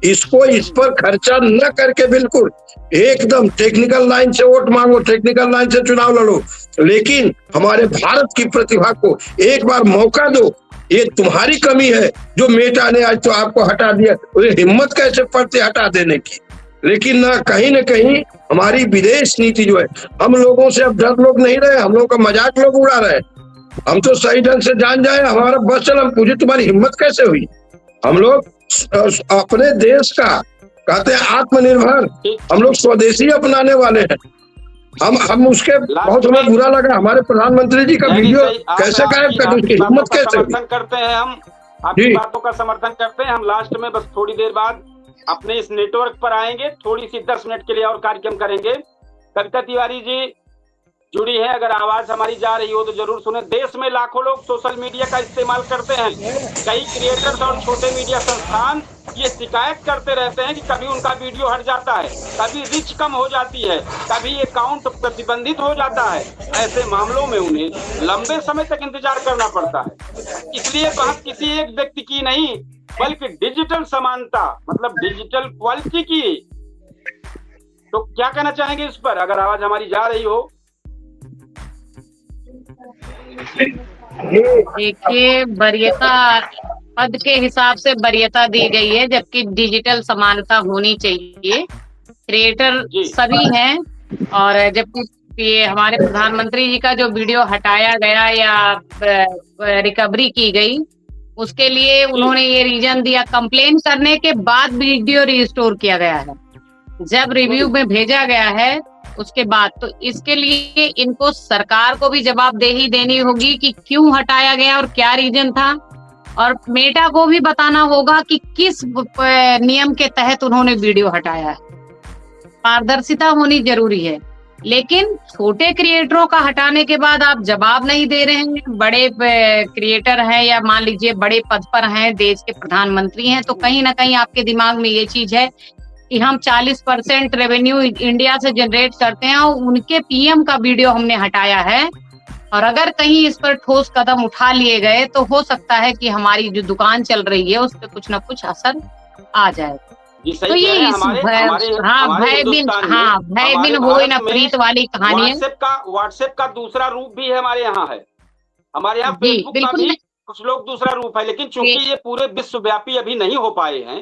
इसको इस पर खर्चा न करके बिल्कुल एकदम टेक्निकल लाइन से वोट मांगो, टेक्निकल लाइन से चुनाव लड़ो, लेकिन हमारे भारत की प्रतिभा को एक बार मौका दो। ये तुम्हारी कमी है जो मेटा ने आज तो आपको हटा दिया, उसे हिम्मत कैसे पड़ती हटा देने की। लेकिन ना कहीं हमारी विदेश नीति जो है, हम लोगों से अब डर लोग नहीं रहे, हम लोग का मजाक लोग उड़ा रहे। हम तो सही ढंग से जान जाए हमारा बस चल, हम पूछे तुम्हारी हिम्मत कैसे हुई। हम लोग अपने देश का कहते हैं आत्मनिर्भर, हम लोग स्वदेशी अपनाने वाले हैं। हम उसके बहुत हमें बुरा लगा हमारे प्रधानमंत्री जी का वीडियो कैसे गायब कर दी, हिम्मत कैसे हुई। करते हैं हम आपकी बातों का समर्थन करते हैं। हम लास्ट में बस थोड़ी देर बाद अपने इस नेटवर्क पर आएंगे, थोड़ी सी 10 मिनट के लिए और कार्यक्रम करेंगे। कविता तिवारी जी जुड़ी है, अगर आवाज हमारी जा रही हो तो जरूर सुने। देश में लाखों लोग सोशल मीडिया का इस्तेमाल करते हैं। कई क्रिएटर्स और छोटे मीडिया संस्थान ये शिकायत करते रहते हैं कि कभी उनका वीडियो हट जाता है, कभी रीच कम हो जाती है, कभी अकाउंट प्रतिबंधित हो जाता है। ऐसे मामलों में उन्हें लंबे समय तक इंतजार करना पड़ता है। इसलिए बात किसी एक व्यक्ति की नहीं, बल्कि डिजिटल समानता मतलब डिजिटल क्वालिटी की। तो क्या कहना चाहेंगे इस पर, अगर आवाज हमारी जा रही हो? देखिए, वरीयता पद के हिसाब से वरीयता दी गई है, जबकि डिजिटल समानता होनी चाहिए। क्रिएटर सभी हैं, और जबकि ये हमारे प्रधानमंत्री जी का जो वीडियो हटाया गया या रिकवरी की गई, उसके लिए उन्होंने ये रीजन दिया, कंप्लेन करने के बाद वीडियो रिस्टोर किया गया है, जब रिव्यू में भेजा गया है उसके बाद। तो इसके लिए इनको सरकार को भी जवाबदेही देनी होगी कि क्यों हटाया गया और क्या रीजन था, और मेटा को भी बताना होगा कि किस नियम के तहत उन्होंने वीडियो हटाया है। पारदर्शिता होनी जरूरी है। लेकिन छोटे क्रिएटरों का हटाने के बाद आप जवाब नहीं दे रहे हैं, बड़े क्रिएटर हैं या मान लीजिए बड़े पद पर हैं, देश के प्रधानमंत्री हैं, तो कहीं ना कहीं आपके दिमाग में ये चीज है कि हम 40% रेवेन्यू इंडिया से जनरेट करते हैं और उनके पीएम का वीडियो हमने हटाया है, और अगर कहीं इस पर ठोस कदम उठा लिए गए तो हो सकता है कि हमारी जो दुकान चल रही है उस पर कुछ ना कुछ असर आ जाए। तो ये भयबिन हो ना प्रीत वाली कहानी है। व्हाट्सएप का दूसरा रूप भी है हमारे यहाँ है, हमारे यहाँ फेसबुक का भी कुछ लोग दूसरा रूप है, लेकिन चूंकि ये पूरे विश्वव्यापी अभी नहीं हो पाए हैं,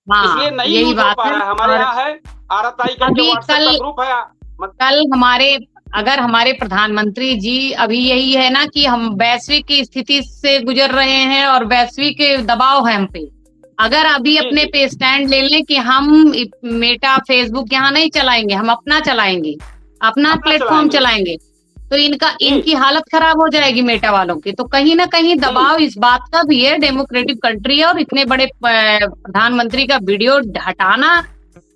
इसलिए नहीं यूज हो पा रहा है। हमारे यहाँ है RSI का जो व्हाट्सएप का ग्रुप है। कल अगर हमारे प्रधानमंत्री जी, अभी यही है ना कि हम वैश्विक की स्थिति से गुजर रहे हैं और वैश्विक दबाव है हम पे, अगर अभी अपने पे स्टैंड ले लें कि हम मेटा फेसबुक यहाँ नहीं चलाएंगे, हम अपना चलाएंगे, अपना प्लेटफॉर्म चलाएंगे, तो इनकी हालत खराब हो जाएगी मेटा वालों की। तो कहीं ना कहीं दबाव इस बात का भी है, डेमोक्रेटिक कंट्री है, और इतने बड़े प्रधानमंत्री का वीडियो हटाना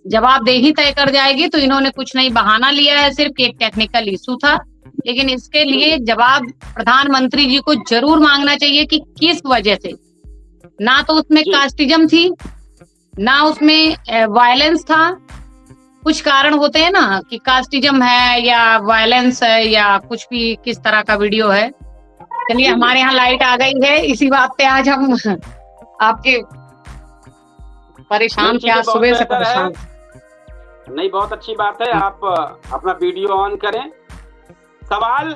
जवाबदेही तय कर जाएगी। तो इन्होंने कुछ नहीं बहाना लिया है, सिर्फ एक टेक्निकल इशू था, लेकिन इसके लिए जवाब प्रधानमंत्री जी को जरूर मांगना चाहिए कि किस वजह से। ना तो उसमें कास्टिज्म थी, ना उसमें वायलेंस था। कुछ कारण होते हैं ना कि कास्टिज्म है या वायलेंस है या कुछ भी किस तरह का वीडियो है। चलिए, हमारे यहाँ लाइट आ गई है, इसी बात पे आज हम आपके परेशान क्या सुबह से परेशान नहीं, बहुत अच्छी बात है, आप अपना वीडियो ऑन करें। सवाल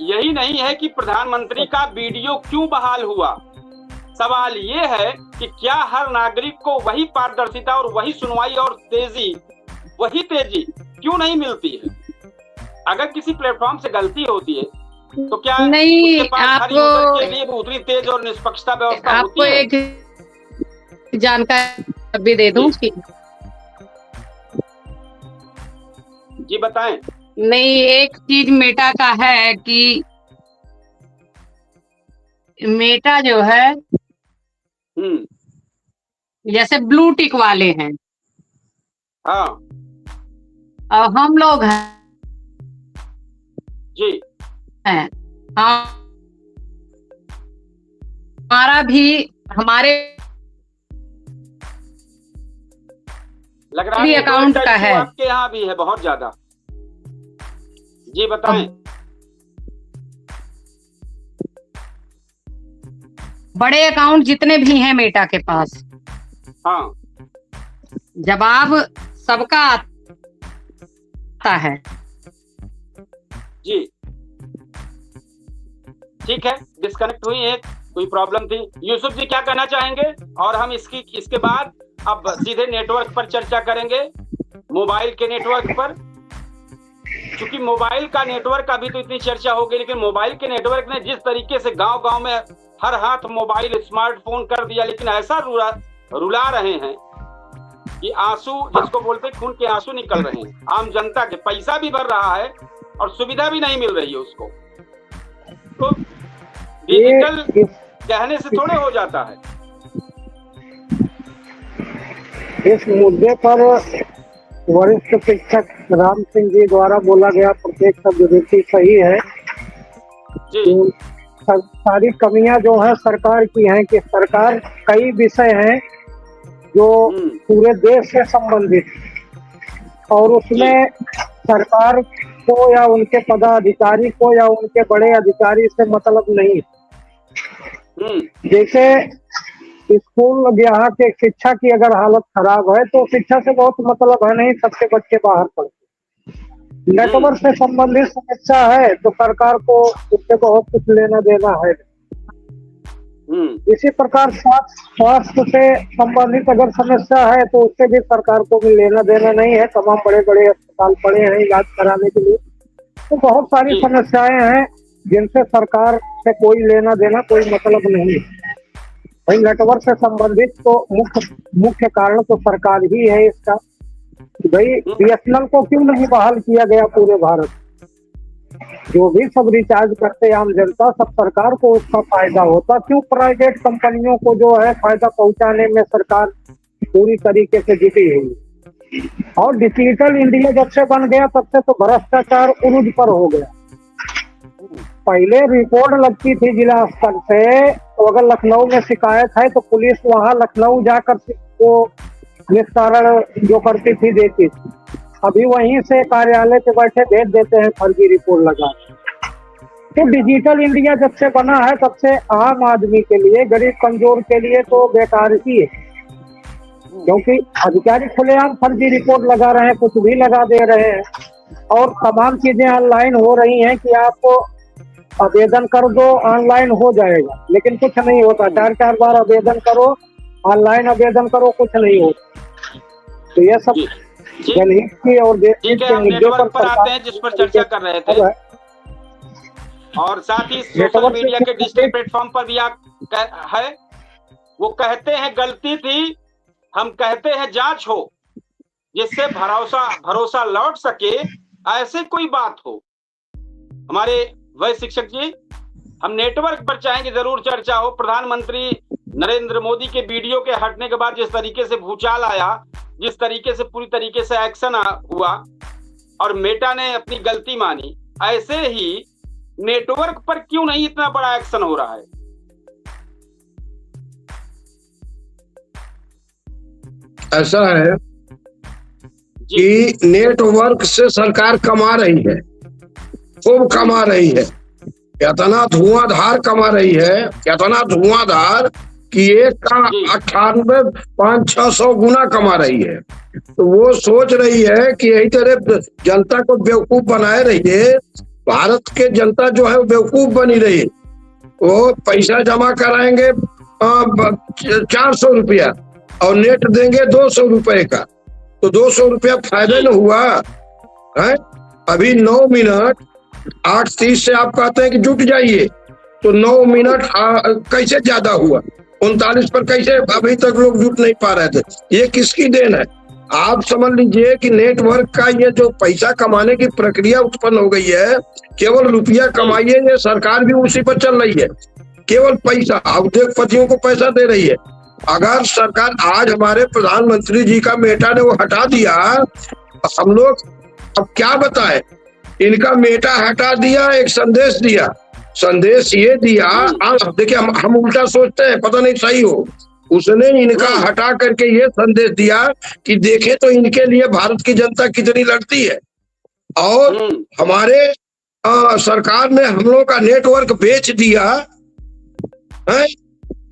यही नहीं है कि प्रधानमंत्री का वीडियो क्यों बहाल हुआ, सवाल ये है कि क्या हर नागरिक को वही पारदर्शिता और वही सुनवाई और वही तेजी क्यों नहीं मिलती है। अगर किसी प्लेटफॉर्म से गलती होती है तो क्या नहीं, आपको के लिए उतनी तेज और निष्पक्षता व्यवस्था आपको होती है? एक जानकारी भी दे दूं कि जी बताएं। नहीं, एक चीज मेटा का है कि मेटा जो है जैसे ब्लू टिक वाले हैं, हाँ, और हम लोग हैं जी, हमारा भी, हमारे लग रहा भी है अकाउंट का है, आपके यहाँ भी है बहुत ज्यादा। जी बताएं। बड़े अकाउंट जितने भी हैं मेटा के पास, हाँ, जवाब सबका आता है। जी ठीक है, डिस्कनेक्ट हुई है, कोई प्रॉब्लम थी। यूसुफ जी क्या कहना चाहेंगे? और हम इसके बाद अब सीधे नेटवर्क पर चर्चा करेंगे, मोबाइल के नेटवर्क पर। क्योंकि मोबाइल का नेटवर्क अभी तो इतनी चर्चा हो गई, लेकिन मोबाइल के नेटवर्क ने जिस तरीके से गांव-गांव में हर हाथ मोबाइल स्मार्टफोन कर दिया, लेकिन ऐसा रुला रहे हैं कि आंसू, जिसको बोलते हैं खून के आंसू निकल रहे हैं। आम जनता के पैसा भी भर रहा है और सुविधा भी नहीं मिल रही है उसको। तो डिजिटल कहने से थोड़े हो जाता है। इस मुद्दे पर वरिष्ठ शिक्षक राम सिंह जी द्वारा बोला गया प्रत्येक शब्द बिल्कुल सही है। सारी कमियां जो है सरकार की हैं कि सरकार कई विषय हैं जो पूरे देश से संबंधित, और उसमें सरकार को या उनके पदाधिकारी को या उनके बड़े अधिकारी से मतलब नहीं है। जैसे स्कूल यहाँ के शिक्षा की अगर हालत खराब है तो शिक्षा से बहुत मतलब है नहीं, सबके बच्चे बाहर पढ़ते। नेटवर्क से संबंधित समस्या है तो सरकार को उससे बहुत कुछ लेना देना है। इसी प्रकार स्वास्थ्य से संबंधित अगर समस्या है तो उससे भी सरकार को भी लेना देना नहीं है। तमाम बड़े बड़े अस्पताल पड़े हैं इलाज कराने के लिए। तो बहुत सारी समस्याएं हैं जिनसे सरकार से कोई लेना देना, कोई मतलब नहीं है। भाई नेटवर्क से संबंधित तो मुख्य कारण तो सरकार ही है इसका। भाई BSNL को क्यों नहीं बहाल किया गया पूरे भारत? जो भी सब रिचार्ज करते आम जनता, सब सरकार को उसका फायदा होता। क्यों प्राइवेट कंपनियों को जो है फायदा पहुंचाने में सरकार पूरी तरीके से जुटी हुई? और डिजिटल इंडिया जब से बन गया तब से तो भ्रष्टाचार उरुज पर हो गया। पहले रिपोर्ट लगती थी जिला स्तर से, तो अगर लखनऊ में शिकायत है तो पुलिस वहां लखनऊ जाकर वो निस्तारण जो करती थी देती थी। अभी वहीं से कार्यालय पे बैठे भेज देते हैं फर्जी रिपोर्ट लगा। तो डिजिटल इंडिया जब से बना है तब से आम आदमी के लिए, गरीब कमजोर के लिए तो बेकार ही है, क्योंकि अधिकारी खुलेआम फर्जी रिपोर्ट लगा रहे हैं, कुछ भी लगा दे रहे हैं। और तमाम चीजें ऑनलाइन हो रही हैं कि आपको आवेदन कर दो ऑनलाइन हो जाएगा, लेकिन कुछ नहीं होता। 4-4 बार आवेदन करो, ऑनलाइन आवेदन करो, कुछ नहीं होता। तो ये सब जनहित की और देश के मुद्दों पर आते हैं जिस पर चर्चा कर रहे थे, और साथ ही सोशल मीडिया के डिजिटल प्लेटफॉर्म पर भी है। वो कहते हैं गलती थी, हम कहते हैं जांच हो, जिससे भरोसा लौट सके, ऐसे कोई बात हो। हमारे वह शिक्षक जी, हम नेटवर्क पर चाहेंगे जरूर चर्चा हो। प्रधानमंत्री नरेंद्र मोदी के वीडियो के हटने के बाद जिस तरीके से भूचाल आया, जिस तरीके से पूरी तरीके से एक्शन हुआ और मेटा ने अपनी गलती मानी, ऐसे ही नेटवर्क पर क्यों नहीं इतना बड़ा एक्शन हो रहा है? ऐसा है कि नेटवर्क से सरकार कमा रही है, खूब कमा रही है। इतना धुआंधार कमा रही है, इतना धुआंधार कि एक का 98-500-600 गुना कमा रही है। तो वो सोच रही है कि यही तरह जनता को बेवकूफ बनाए रहिए। भारत के जनता जो है वो बेवकूफ बनी रही। वो पैसा जमा कराएंगे 400 रुपया और नेट देंगे 200 रुपए का, तो 200 रुपया फायदा न हुआ है। अभी 9 मिनट 8:30 से आप कहते हैं कि जुट जाइए, तो 9 मिनट कैसे ज्यादा हुआ? 39 पर कैसे अभी तक लोग जुट नहीं पा रहे थे? ये किसकी देन है? आप समझ लीजिए कि नेटवर्क का ये जो पैसा कमाने की प्रक्रिया उत्पन्न हो गई है, केवल रुपया कमाइए, ये सरकार भी उसी पर चल रही है। केवल पैसा, उद्योगपतियों को पैसा दे रही है। अगर सरकार आज हमारे प्रधानमंत्री जी का मेटा ने वो हटा दिया, हम लोग अब क्या बताएं? इनका मेटा हटा दिया, एक संदेश दिया, संदेश ये दिया, देखिए हम उल्टा सोचते हैं, पता नहीं सही हो, उसने इनका हटा करके ये संदेश दिया कि देखे तो इनके लिए भारत की जनता कितनी लड़ती है, और हमारे सरकार ने हम लोगों का नेटवर्क बेच दिया है।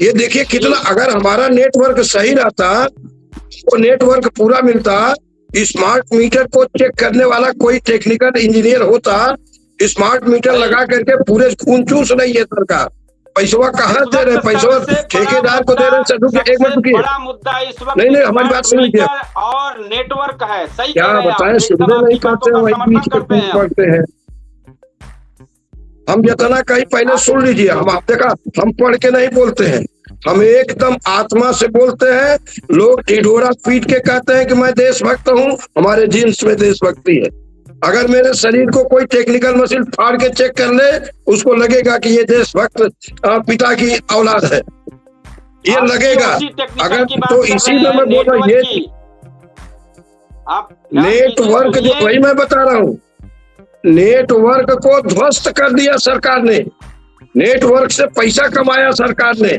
ये देखिए कितना, अगर हमारा नेटवर्क सही रहता, वो नेटवर्क पूरा मिलता, स्मार्ट मीटर को चेक करने वाला कोई टेक्निकल इंजीनियर होता, स्मार्ट मीटर लगा करके पूरे खून चूस रही है सरकार। पैसा कहाँ दे रहे, पैसा ठेकेदार को दे रहे हैं। एक मिनट रुकिए, बड़ा मुद्दा इस वक्त नहीं हमारी बात सुन लीजिए, और नेटवर्क है, सही क्या बताएं, सुनने नहीं करते हैं, वही बीच के टूट पड़ते हैं। हम जितना कहीं पहले सुन लीजिए, हम आप देखा, हम पढ़ के नहीं बोलते हैं, हम एकदम आत्मा से बोलते हैं। लोग ढिढोरा पीट के कहते हैं कि मैं देशभक्त हूँ, हमारे जीन्स में देशभक्ति है। अगर मेरे शरीर को कोई टेक्निकल मशीन फाड़ के चेक कर ले, उसको लगेगा कि ये देशभक्त पिता की औलाद है, ये लगेगा। अगर तो इसी में मैं बोल रहा हूँ, ये नेटवर्क जो, वही मैं बता रहा हूँ, नेटवर्क को ध्वस्त कर दिया सरकार ने, नेटवर्क से पैसा कमाया सरकार ने,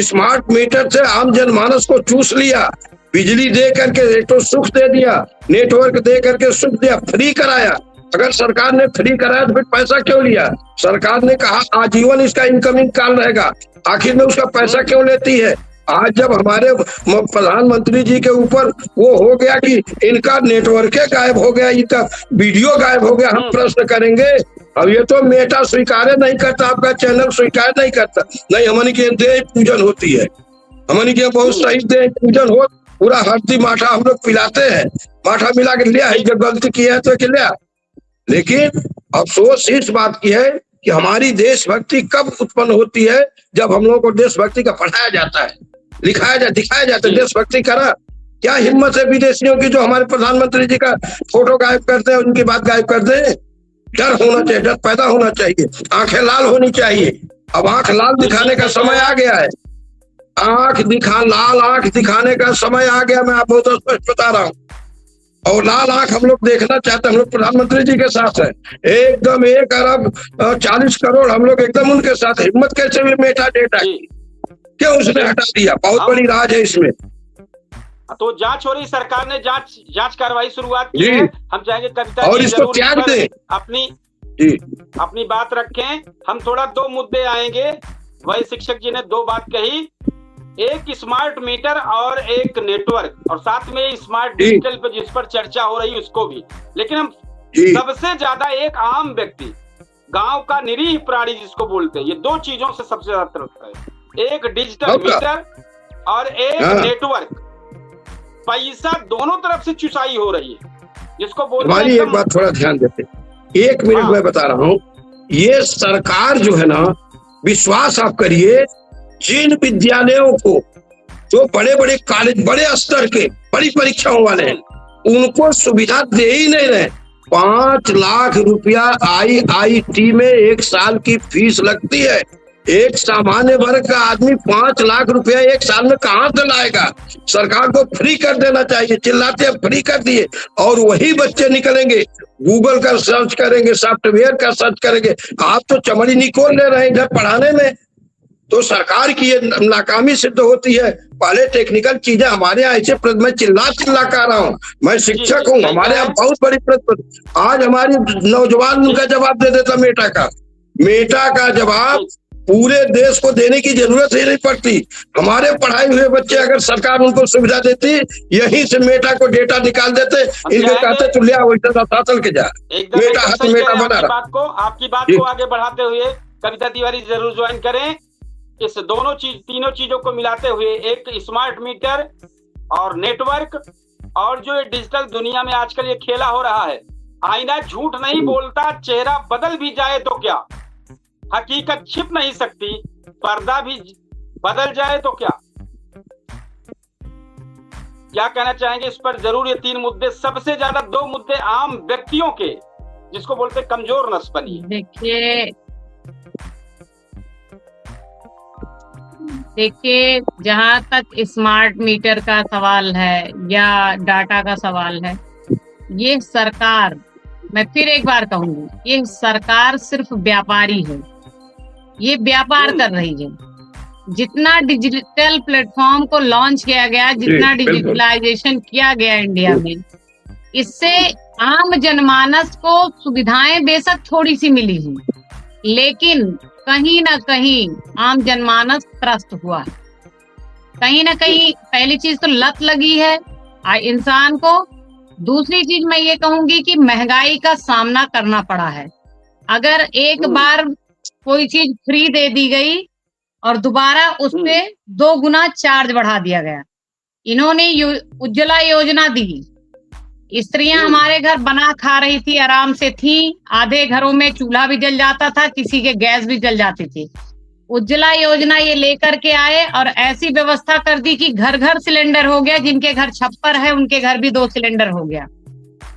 स्मार्ट मीटर से आम जनमानस को चूस लिया, बिजली दे करके तो सुख दे दिया, नेटवर्क दे करके सुख दिया, फ्री कराया। अगर सरकार ने फ्री कराया तो फिर पैसा क्यों लिया? सरकार ने कहा आजीवन इसका इनकमिंग कॉल रहेगा, आखिर में उसका पैसा क्यों लेती है? आज जब हमारे प्रधानमंत्री जी के ऊपर वो हो गया कि इनका नेटवर्क गायब हो गया, इनका वीडियो गायब हो गया, हम प्रश्न करेंगे। अब ये तो मेटा स्वीकार नहीं करता, आपका चैनल स्वीकार नहीं करता, नहीं हमारी के देह पूजन होती है, हमारी के बहुत सही देह पूजन हो, पूरा हल्दी माठा हम लोग पिलाते हैं, माठा मिला के लिया है, जब गलती की है तो लिया। लेकिन अफसोस इस बात की है कि हमारी देशभक्ति कब उत्पन्न होती है? जब हम लोगों को देशभक्ति का पढ़ाया जाता है, दिखाया जाता है, देशभक्ति करा। क्या हिम्मत है विदेशियों की जो हमारे प्रधानमंत्री जी का फोटो गायब करते हैं, उनकी बात गायब कर दे? डर होना चाहिए, डर पैदा होना चाहिए, आंखें लाल होनी चाहिए। अब आंख लाल दिखाने का समय आ गया है, लाल आंख दिखाने का समय आ गया, मैं आपको तो स्पष्ट बता रहा हूँ। और लाल आंख हम लोग देखना चाहते हैं, हम लोग प्रधानमंत्री जी के साथ है, एकदम 1 अरब 40 करोड़ हम लोग एकदम उनके साथ। हिम्मत कैसे भी मेटा डेटा क्यों उसने हटा दिया? बहुत बड़ी राज है इसमें। तो जांच हो रही, सरकार ने जांच कार्रवाई शुरुआत की है। हम चाहेंगे कविता और इसको त्याग दें, अपनी बात रखें। हम थोड़ा 2 मुद्दे आएंगे। वही शिक्षक जी ने 2 बात कही, एक स्मार्ट मीटर और एक नेटवर्क, और साथ में स्मार्ट डिजिटल पे जिस पर चर्चा हो रही उसको भी। लेकिन हम सबसे ज्यादा एक आम व्यक्ति, गांव का निरीह प्राणी जिसको बोलते हैं, ये 2 चीजों से सबसे ज्यादा तरसता है। एक डिजिटल मीटर और एक नेटवर्क। पैसा दोनों तरफ से चुसाई हो रही है, जिसको बोलते हैं। एक बात थोड़ा ध्यान देते, 1 मिनट मैं बता रहा हूँ। ये सरकार जो है ना, विश्वास आप करिए, जिन विद्यालयों को जो बड़े बड़े कॉलेज, बड़े स्तर के, बड़ी परीक्षाओं वाले हैं, उनको सुविधा दे ही नहीं रहे। 5 लाख रुपया IIT में 1 साल की फीस लगती है। एक सामान्य वर्ग का आदमी 5 लाख रुपया 1 साल में कहाँ से लाएगा? सरकार को फ्री कर देना चाहिए। चिल्लाते हैं फ्री कर दिए, और वही बच्चे निकलेंगे, गूगल का सर्च करेंगे, सॉफ्टवेयर का सर्च करेंगे। आप तो चमड़ी निकोल ले रहे हैं इधर पढ़ाने में। तो सरकार की ये नाकामी सिद्ध होती है। पहले टेक्निकल चीजें हमारे यहाँ ऐसे, मैं चिल्ला कर रहा हूँ, मैं शिक्षक हूँ, हमारे यहाँ बहुत बड़ी आज हमारी नौजवान उनका जवाब दे देता मेटा का जवाब पूरे देश को देने की जरूरत ही नहीं पड़ती। हमारे पढ़ाए हुए बच्चे, अगर सरकार उनको सुविधा देती, यहीं से मेटा को डेटा निकाल देते, इनको कहते तू ले आओ चल के जा, मेटा हाथ मेटा बना रहा। आपकी बात को आगे बढ़ाते हुए कविता तिवारी जरूर ज्वाइन करें। इस तीनों चीजों को मिलाते हुए, एक स्मार्ट मीटर और नेटवर्क, और जो डिजिटल दुनिया में आजकल ये खेला हो रहा है, आईना झूठ नहीं बोलता, चेहरा बदल भी जाए तो क्या, हकीकत छिप नहीं सकती, पर्दा भी बदल जाए तो क्या कहना चाहेंगे इस पर? जरूर ये 3 मुद्दे, सबसे ज्यादा 2 मुद्दे आम व्यक्तियों के, जिसको बोलते कमजोर नस बनी। देखिए, जहां तक स्मार्ट मीटर का सवाल है या डाटा का सवाल है, ये सरकार, मैं फिर एक बार कहूंगी, ये सरकार सिर्फ व्यापारी है। ये व्यापार कर रही है। जितना डिजिटल प्लेटफॉर्म को लॉन्च किया गया, जितना डिजिटलाइजेशन किया गया इंडिया में, इससे आम जनमानस को सुविधाएं बेशक थोड़ी सी मिली हैं, लेकिन कहीं ना कहीं आम जनमानस त्रस्त हुआ है। कहीं ना कहीं पहली चीज तो लत लगी है इंसान को। दूसरी चीज मैं ये कहूंगी कि महंगाई का सामना करना पड़ा है। अगर एक बार कोई चीज फ्री दे दी गई और दोबारा उस पे 2 गुना चार्ज बढ़ा दिया गया। इन्होंने उज्ज्वला योजना दी, स्त्रियां हमारे घर बना खा रही थी, आराम से थी। आधे घरों में चूल्हा भी जल जाता था, किसी के गैस भी जल जाती थी। उज्ज्वला योजना ये लेकर के आए और ऐसी व्यवस्था कर दी कि घर घर सिलेंडर हो गया। जिनके घर छप्पर है उनके घर भी 2 सिलेंडर हो गया।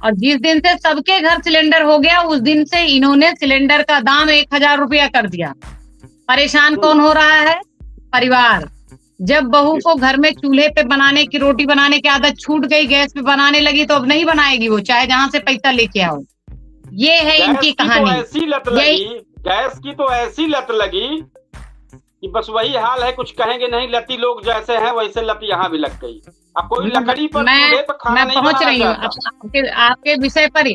और जिस दिन से सबके घर सिलेंडर हो गया, उस दिन से इन्होंने सिलेंडर का दाम 1000 रुपया कर दिया। परेशान कौन हो रहा है? परिवार। जब बहू को घर में चूल्हे पे बनाने की, रोटी बनाने की आदत छूट गई, गैस पे बनाने लगी, तो अब नहीं बनाएगी वो, चाहे जहां से पैसा लेके आओ। ये है इनकी कहानी। गैस की तो ऐसी लत लगी कि बस वही हाल है, कुछ कहेंगे नहीं। लती लोग जैसे हैं वैसे लत यहाँ भी लग गई। अब कोई लकड़ी पर मैं पहुंच रही हूँ आपके विषय पर।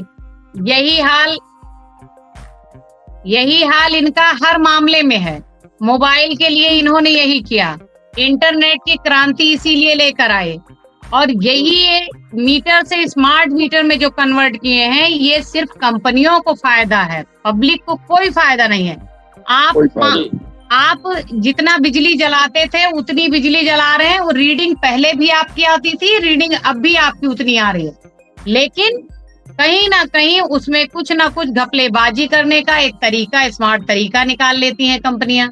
यही हाल इनका हर मामले में है। मोबाइल के लिए इन्होंने यही किया, इंटरनेट की क्रांति इसीलिए लेकर आए। और यही मीटर से स्मार्ट मीटर में जो कन्वर्ट किए हैं, ये सिर्फ कंपनियों को फायदा है, पब्लिक को कोई फायदा नहीं है। आप जितना बिजली जलाते थे उतनी बिजली जला रहे हैं। वो रीडिंग पहले भी आपकी आती थी, रीडिंग अब भी आपकी उतनी आ रही है, लेकिन कहीं ना कहीं उसमें कुछ ना कुछ घपलेबाजी करने का एक तरीका, स्मार्ट तरीका निकाल लेती हैं कंपनियां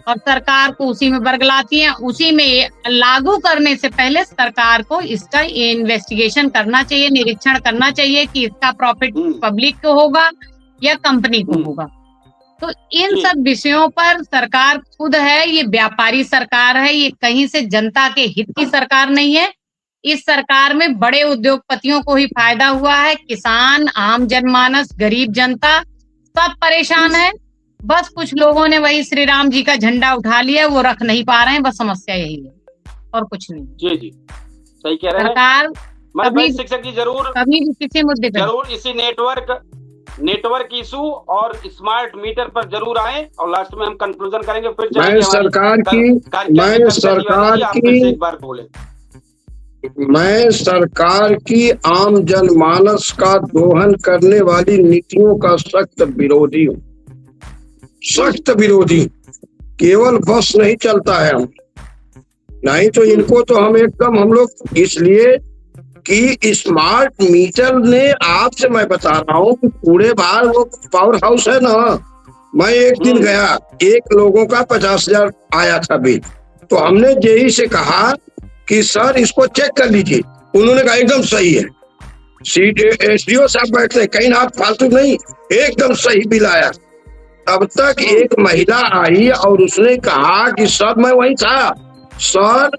और सरकार को उसी में बरगलाती हैं। उसी में लागू करने से पहले सरकार को इसका इन्वेस्टिगेशन करना चाहिए, निरीक्षण करना चाहिए कि इसका प्रॉफिट पब्लिक को होगा या कंपनी को होगा। तो इन सब विषयों पर सरकार खुद है, ये व्यापारी सरकार है, ये कहीं से जनता के हित की सरकार नहीं है। इस सरकार में बड़े उद्योगपतियों को ही फायदा हुआ है, किसान, आम जनमानस, गरीब जनता सब परेशान है। बस कुछ लोगों ने वही श्री राम जी का झंडा उठा लिया, वो रख नहीं पा रहे हैं। बस समस्या यही है और कुछ नहीं। जी जी, सही कह रहे हैं। सरकार कभी शिक्षक जी जरूर कभी भी किसी मुद्दे पर जरूर इसी नेटवर्क इशू और स्मार्ट मीटर पर जरूर आए और लास्ट में हम कंक्लूजन करेंगे। फिर मैं सरकार की आम जनमानस का दोहन करने वाली नीतियों का सख्त विरोधी हूँ, सख्त विरोधी। केवल बस नहीं चलता है हम नहीं, तो इनको तो हम एकदम हम लोग, इसलिए कि स्मार्ट मीटर ने, आपसे मैं बता रहा हूँ कि पूरे बाहर वो पावर हाउस है ना, मैं एक दिन गया, एक लोगों का 50,000 आया था बिल। तो हमने जेई से कहा कि सर इसको चेक कर लीजिए। उन्होंने कहा एकदम सही है। SDO साहब बैठते हैं, कहीं आप फालतू नहीं, एकदम सही बिल आया। तब तक एक महिला आई और उसने कहा कि सर, मैं वही था सर,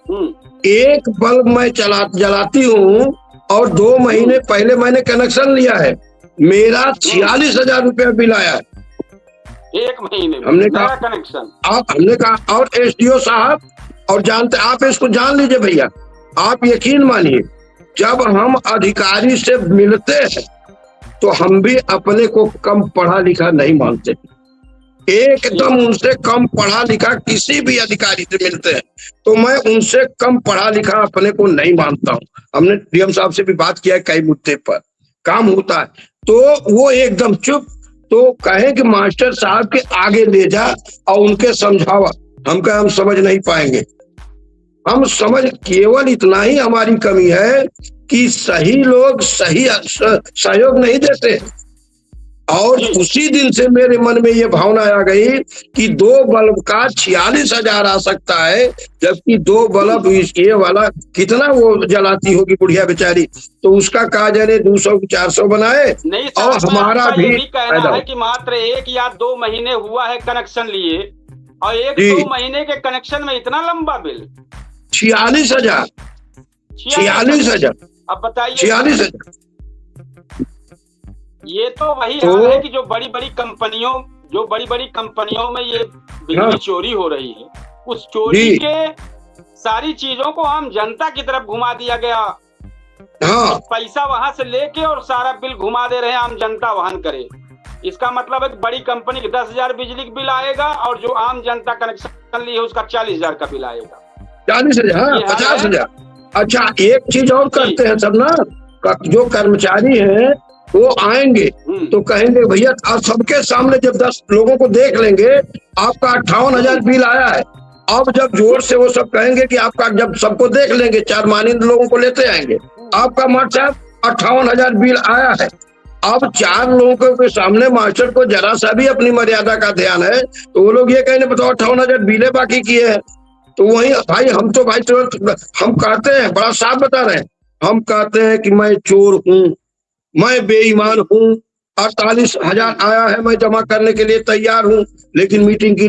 एक बल्ब मैं जलाती हूँ और 2 महीने पहले मैंने कनेक्शन लिया है, मेरा 46,000 रुपया बिल आया है 1 महीने में। हमने कहा कनेक्शन, हमने कहा, और SDO साहब, और जानते आप इसको जान लीजिए भैया, आप यकीन मानिए, जब हम अधिकारी से मिलते हैं तो हम भी अपने को कम पढ़ा लिखा नहीं मानते। एकदम उनसे कम पढ़ा लिखा किसी भी अधिकारी से मिलते हैं तो मैं उनसे कम पढ़ा लिखा अपने को नहीं मानता हूँ। हमने DM साहब से भी बात किया है, कई मुद्दे पर काम होता है, तो वो एकदम चुप। तो कहे कि मास्टर साहब के आगे ले जा और उनके समझावा। हम कहे हम समझ नहीं पाएंगे। हम समझ, केवल इतना ही हमारी कमी है कि सही लोग सही सहयोग नहीं देते। और उसी दिन से मेरे मन में ये भावना आ गई कि 2 बल्ब का 46,000 आ सकता है, जबकि 2 बल्ब ये वाला कितना वो जलाती होगी बुढ़िया बेचारी, तो उसका कहा जाने 200-400 बनाए। नहीं, और हमारा भी कहना है कि मात्र 1 या 2 महीने हुआ है कनेक्शन लिए और 1-2 महीने के कनेक्शन में इतना लंबा बिल 46,000। अब बताइए 46,000। ये तो वही हाल है कि जो बड़ी बड़ी कंपनियों जो बड़ी बड़ी कंपनियों में ये बिजली चोरी हो रही है, उस चोरी के सारी चीजों को आम जनता की तरफ घुमा दिया गया। पैसा वहां से लेके और सारा बिल घुमा दे रहे हैं, आम जनता वहन करे। इसका मतलब है कि बड़ी कंपनी के 10,000 बिजली का बिल आएगा और जो आम जनता कनेक्शन ली है उसका 40,000 का बिल आएगा। 40,000, 50,000। अच्छा, एक चीज और करते हैं सब ना, जो कर्मचारी हैं वो आएंगे तो कहेंगे भैया, आप सबके सामने जब 10 लोगों को देख लेंगे आपका 58,000 बिल आया है। अब जब जोर से वो सब कहेंगे कि आपका, जब सबको देख लेंगे, 4 मानिंद लोगों को लेते आएंगे, आपका मास्टर साहब 58,000 बिल आया है। अब 4 लोगों के सामने मास्टर को जरा सा भी अपनी मर्यादा का ध्यान है तो वो लोग ये कहेंगे बताओ 58,000 बिले बाकी किए हैं। तो वही भाई, हम तो भाई हम कहते हैं, बड़ा साफ बता रहे हैं, हम कहते हैं कि मैं चोर हूँ, मैं बेईमान हूँ, 48,000 आया है, मैं जमा करने के लिए तैयार हूँ, लेकिन मीटिंग की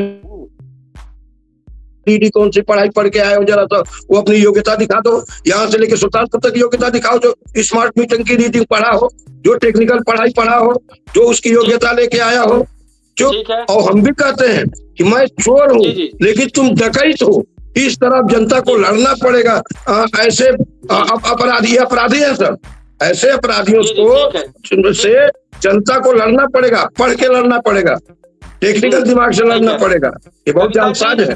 डीडी कौन सी पढ़ाई पढ़ के आए हो, जरा सा वो अपनी योग्यता दिखा दो। यहाँ से लेके स्वतंत्र तक योग्यता दिखाओ, जो स्मार्ट मीटिंग की रीडिंग पढ़ा हो, जो टेक्निकल पढ़ाई पढ़ा हो, जो उसकी योग्यता लेके आया हो। जो और हम भी कहते हैं कि मैं चोर हूँ लेकिन तुम डकैत हो। इस तरह जनता को लड़ना पड़ेगा। ऐसे अपराधी है सर, ऐसे अपराधियों को से जनता को लड़ना पड़ेगा, पढ़ के लड़ना पड़ेगा, टेक्निकल दिमाग से लड़ना पड़ेगा। ये बहुत जांचसाज है।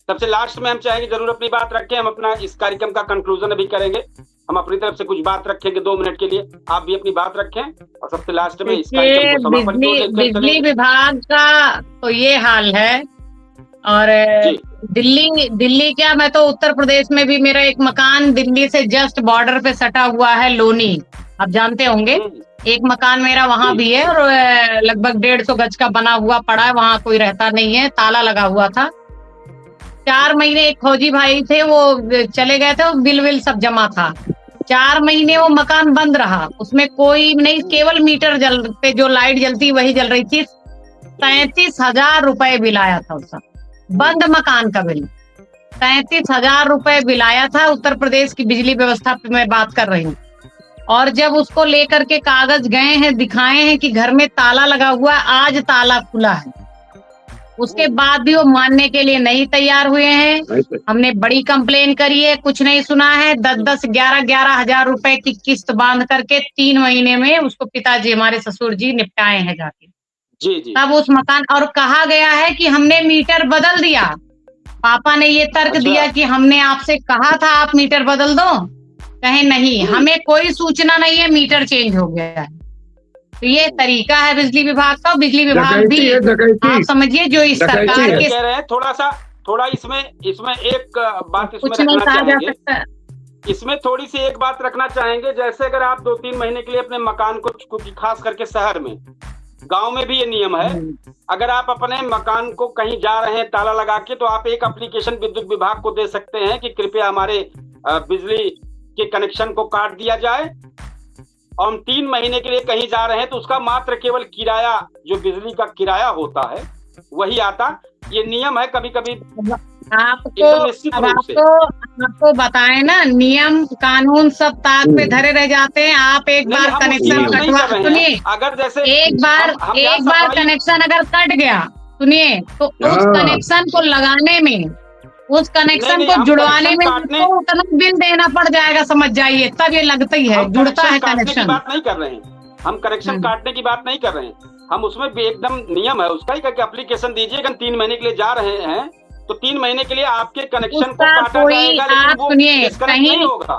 सबसे लास्ट में हम चाहेंगे जरूर अपनी बात रखें, हम अपना इस कार्यक्रम का कंक्लूजन अभी करेंगे, हम अपनी तरफ से कुछ बात रखेंगे 2 मिनट के लिए, आप भी अपनी बात रखें और सबसे लास्ट में इस कार्यक्रम को समापन बिजली विभाग का तो ये हाल है। और दिल्ली क्या, मैं तो उत्तर प्रदेश में भी, मेरा एक मकान दिल्ली से जस्ट बॉर्डर पे सटा हुआ है, लोनी, आप जानते होंगे। एक मकान मेरा वहां भी है और लगभग 150 गज का बना हुआ पड़ा है, वहां कोई रहता नहीं है, ताला लगा हुआ था। 4 महीने एक फौजी भाई थे, वो चले गए थे, बिल विल सब जमा था। 4 महीने वो मकान बंद रहा, उसमें कोई नहीं, केवल मीटर पे जो लाइट जलती वही जल रही थी। 33,000 रुपए बिल आया था उसका, बंद मकान का बिल 33,000 रुपए बिल आया था। उत्तर प्रदेश की बिजली व्यवस्था पे मैं बात कर रही हूँ। और जब उसको लेकर के कागज गए हैं, दिखाए हैं कि घर में ताला लगा हुआ, आज ताला खुला है, उसके बाद भी वो मानने के लिए नहीं तैयार हुए हैं। हमने बड़ी कंप्लेन करी है, कुछ नहीं सुना है। 10-10, 11-11 हजार रुपए की किस्त बांध करके 3 महीने में उसको पिताजी, हमारे ससुर जी, निपटाए हैं जाके। जी। तब उस मकान, और कहा गया है कि हमने मीटर बदल दिया। पापा ने ये तर्क दिया कि हमने आपसे कहा था आप मीटर बदल दो, कहे नहीं, हमें कोई सूचना नहीं है, मीटर चेंज हो गया है। तो ये तरीका है बिजली विभाग का। बिजली विभाग भी आप समझिए, जो इस सरकार के कह रहे हैं, थोड़ा इसमें एक बात इसमें रखना चाहेंगे, इसमें थोड़ी सी एक बात रखना चाहेंगे। जैसे अगर आप 2-3 महीने के लिए अपने मकान को, खास करके शहर में, गांव में भी ये नियम है, अगर आप अपने मकान को कहीं जा रहे हैं ताला लगा के, तो आप एक एप्लीकेशन विद्युत विभाग को दे सकते हैं कि कृपया हमारे बिजली के कनेक्शन को काट दिया जाए। और हम 3 महीने के लिए कहीं जा रहे हैं तो उसका मात्र केवल किराया, जो बिजली का किराया होता है वही आता। ये नियम है। कभी कभी आपको बताए ना, नियम कानून सब ताक पे धरे रह जाते हैं। आप एक बार कनेक्शन कटवा, सुनिए, अगर जैसे एक बार कनेक्शन अगर कट गया, सुनिए, तो उस कनेक्शन को लगाने में, उस कनेक्शन को जुड़वाने में तो उतना बिल देना पड़ जाएगा, समझ जाइए। तब ये लगता ही है, जुड़ता है कनेक्शन। बात नहीं कर रहे हैं हम, कनेक्शन काटने की बात नहीं कर रहे हैं हम। उसमें भी एकदम नियम है उसका ही कि एप्लीकेशन दीजिए। अगर 3 महीने के लिए जा रहे हैं तो 3 महीने के लिए आपके कनेक्शन को काटा जाएगा, लेकिन वो डिस्कनेक्ट नहीं होगा।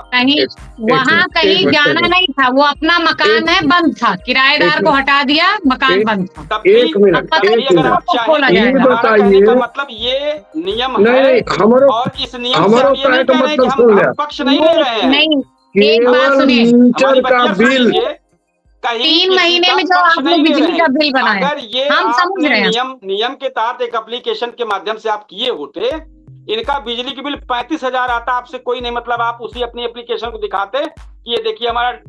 वहाँ कहीं जाना नहीं था, वो अपना मकान है, बंद था, किराएदार को हटा दिया, मकान बंद था। तब भी अगर आप चाहें, मतलब ये नियम है, और इस नियम से हम ये नहीं कह रहे हैं कि हम पक्ष नहीं ले रहे हैं। नहीं, एक बात सुनिए, 3 महीने में जो आपने बिजली का बिल बनाया, अगर ये हम समझ रहे हैं, नियम के तहत एक एप्लीकेशन के माध्यम से आप किए होते, इनका बिजली के बिल 35,000 आता, आपसे कोई नहीं, मतलब आप उसी अपनी एप्लीकेशन को दिखाते कि ये देखिए हमारा,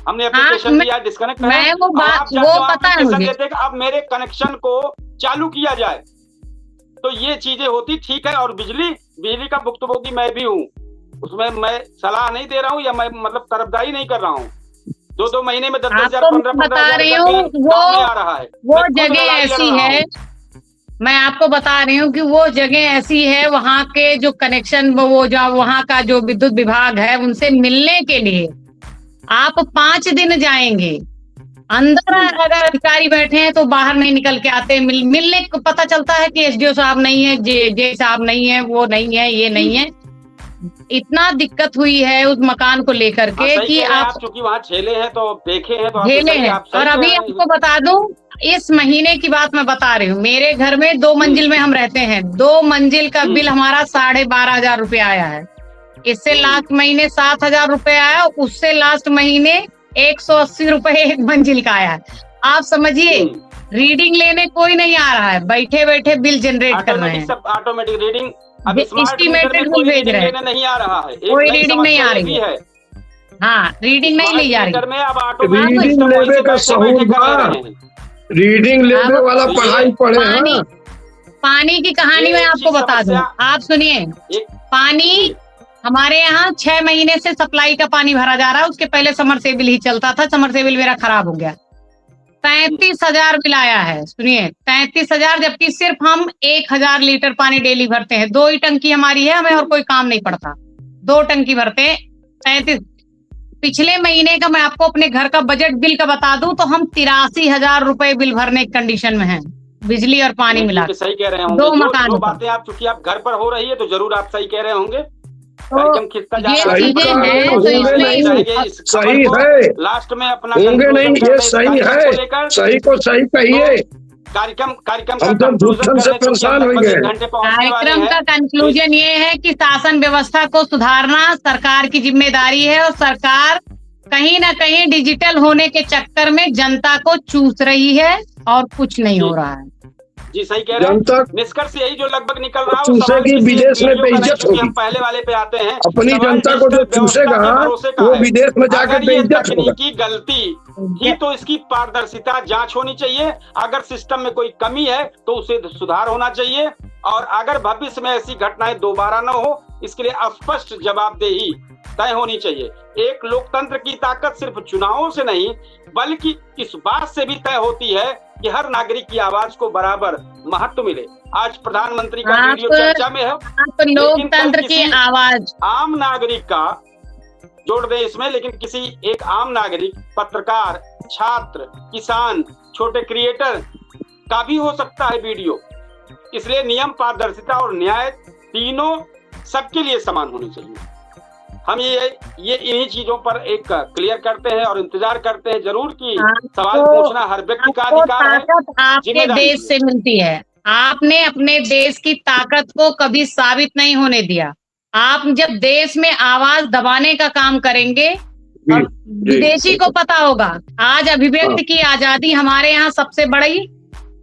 हमने एप्लीकेशन दिया, डिस्कनेक्ट वो पता है मुझे, अब मेरे कनेक्शन को चालू किया जाए, तो ये चीजें होती। ठीक है। और बिजली का भुक्तभोगी मैं भी हूँ, उसमें मैं सलाह नहीं दे रहा हूँ या मैं मतलब तरफदारी नहीं कर रहा हूँ। 2-2 महीने में 10,000, 15,000 बता रही हूँ, वो जगह ऐसी है, मैं आपको बता रही हूँ कि वो जगह ऐसी है, वहाँ के जो कनेक्शन, वो जो वहाँ का जो विद्युत विभाग है, उनसे मिलने के लिए आप 5 दिन जाएंगे। अंदर अगर अधिकारी बैठे हैं तो बाहर नहीं निकल के आते। मिलने को पता चलता है कि एसडीओ साहब नहीं है, जे साहब नहीं है, वो नहीं है, ये नहीं है। इतना दिक्कत हुई है उस मकान को लेकर के कि आप चूंकि वहाँ झेले हैं तो देखे हैं तो झेले हैं। और अभी आपको बता दूं, इस महीने की बात मैं बता रही हूँ, मेरे घर में 2 मंजिल में हम रहते हैं। 2 मंजिल का बिल हमारा 12,500 रुपये आया है। इससे लास्ट महीने 7,000 रुपये आया, उससे लास्ट महीने 180 रुपए 1 मंजिल का आया है। आप समझिए, रीडिंग लेने कोई नहीं आ रहा है, बैठे बैठे बिल जनरेट कर रहे हैं। ऑटोमेटिक रीडिंग एस्टिमेटेड बिल भेज रहे हैं, नहीं आ रहा है, कोई रीडिंग नहीं आ रही है। हाँ, रीडिंग नहीं ली जा रही। रीडिंग लेने का सहूर बा, रीडिंग लेने वाला पढ़ाई पढ़े हैं। पानी की कहानी मैं आपको बता दूं, आप सुनिए। पानी हमारे यहाँ 6 महीने से सप्लाई का पानी भरा जा रहा है। उसके पहले समरसेबिल ही चलता था, समरसेबिल मेरा खराब हो गया। 33,000 बिल आया है। सुनिए, 33,000, जबकि सिर्फ हम 1,000 लीटर पानी डेली भरते हैं। 2 ही टंकी हमारी है, हमें और कोई काम नहीं पड़ता। 2 टंकी भरते हैं। 33। पिछले महीने का मैं आपको अपने घर का बजट बिल का बता दूं तो हम 83,000 रुपए बिल भरने की कंडीशन में हैं, बिजली और पानी मिला। सही कह रहे होंगे। 2 मकान। जो बातें आप, चूंकि आप घर पर हो रही है तो जरूर आप सही कह रहे होंगे। तो ये चीजें हैं तो इसमें सही है, लास्ट में अपना होंगे नहीं, ये सही है, सही को सही कहिए। कार्यक्रम हम तो धूमधाम से परेशान हो गए। कार्यक्रम का कंक्लूजन ये है कि शासन व्यवस्था को सुधारना सरकार की जिम्मेदारी है, और सरकार कहीं ना कहीं डिजिटल होने के चक्कर में जनता को चूस रही है और कुछ नहीं हो रहा है। जी सही कह रहे हैं। निष्कर्ष यही जो लगभग निकल रहा है, चूसेगी विदेश में बेइज्जत होगी। हम पहले वाले पे आते हैं, अपनी जनता को जो चूसेगा वो विदेश में जाकर बेइज्जत होगा। की गलती ही तो इसकी पारदर्शिता जांच होनी चाहिए। अगर सिस्टम में कोई कमी है तो उसे सुधार होना चाहिए, और अगर भविष्य में ऐसी घटनाएं दोबारा न हो, इसके लिए स्पष्ट जवाबदेही तय होनी चाहिए। एक लोकतंत्र की ताकत सिर्फ चुनावों से नहीं, बल्कि इस बात से भी तय होती है कि हर नागरिक की आवाज को बराबर महत्व मिले। आज प्रधानमंत्री का वीडियो चर्चा में है, लोकतंत्र की आवाज आम नागरिक का जोड़ दे इसमें, लेकिन किसी एक आम नागरिक, पत्रकार, छात्र, किसान, छोटे क्रिएटर का भी हो सकता है वीडियो। इसलिए नियम, पारदर्शिता और न्याय तीनों सबके लिए समान होनी चाहिए। हम ये इन्हीं चीजों पर एक क्लियर करते हैं और इंतजार करते हैं जरूर कि सवाल पूछना हर व्यक्ति का अधिकार है। आपके देश से मिलती है, आपने अपने देश की ताकत को कभी साबित नहीं होने दिया। आप जब देश में आवाज दबाने का काम करेंगे, और विदेशी को पता होगा आज अभिव्यक्ति की आजादी हमारे यहाँ सबसे बड़ी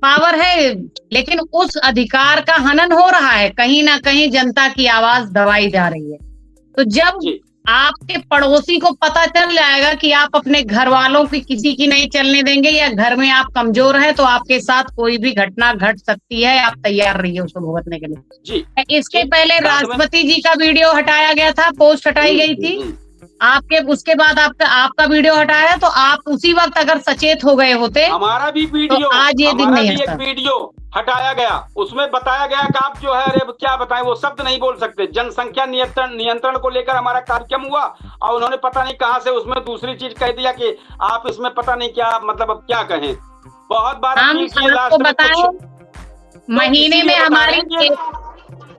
पावर है, लेकिन उस अधिकार का हनन हो रहा है। कहीं ना कहीं जनता की आवाज दबाई जा रही है। तो जब आपके पड़ोसी को पता चल जाएगा कि आप अपने घर वालों की किसी की नहीं चलने देंगे, या घर में आप कमजोर हैं, तो आपके साथ कोई भी घटना घट सकती है। आप तैयार रहिए उसको भुगतने के लिए। इसके पहले राष्ट्रपति जी का वीडियो हटाया गया था, पोस्ट हटाई गई थी आपके, उसके बाद आपका वीडियो हटाया, तो आप उसी वक्त अगर सचेत हो गए होते, हमारा भी वीडियो, तो आज ये दिन नहीं आता। वीडियो हटाया गया, उसमें बताया गया कि आप जो है, अरे क्या बताएं, वो शब्द नहीं बोल सकते। जनसंख्या नियंत्रण को लेकर हमारा कार्यक्रम हुआ, और उन्होंने पता नहीं कहां से उसमें दूसरी चीज कह दिया कि आप इसमें पता नहीं क्या, मतलब अब क्या कहें। बहुत बार हम आपको बताएं, महीने में हमारी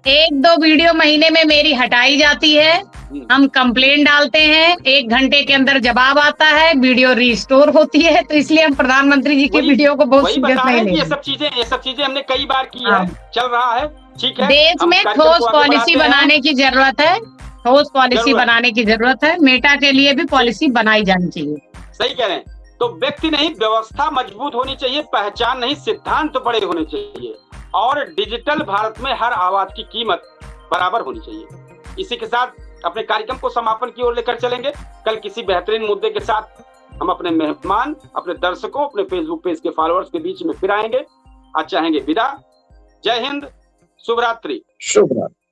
1-2 वीडियो महीने में मेरी हटाई जाती है। हम कंप्लेंट डालते हैं, 1 घंटे के अंदर जवाब आता है, वीडियो रिस्टोर होती है। तो इसलिए हम प्रधानमंत्री जी के वीडियो को बहुत सीरियस नहीं लेते। ये सब चीजें हमने कई बार की है, चल रहा है, ठीक है। देश में ठोस पॉलिसी बनाने की जरूरत है, ठोस पॉलिसी बनाने की जरूरत है। मेटा के लिए भी पॉलिसी बनाई जानी चाहिए। सही कह रहे हैं। तो व्यक्ति नहीं, व्यवस्था मजबूत होनी चाहिए, पहचान नहीं, सिद्धांत बड़े होने चाहिए, और डिजिटल भारत में हर आवाज की कीमत बराबर होनी चाहिए। इसी के साथ अपने कार्यक्रम को समापन की ओर लेकर चलेंगे। कल किसी बेहतरीन मुद्दे के साथ हम अपने मेहमान, अपने दर्शकों, अपने फेसबुक पेज के फॉलोअर्स के बीच में फिर आएंगे। आज चाहेंगे विदा। जय हिंद, शुभ रात्रि। शुभ रात्रि।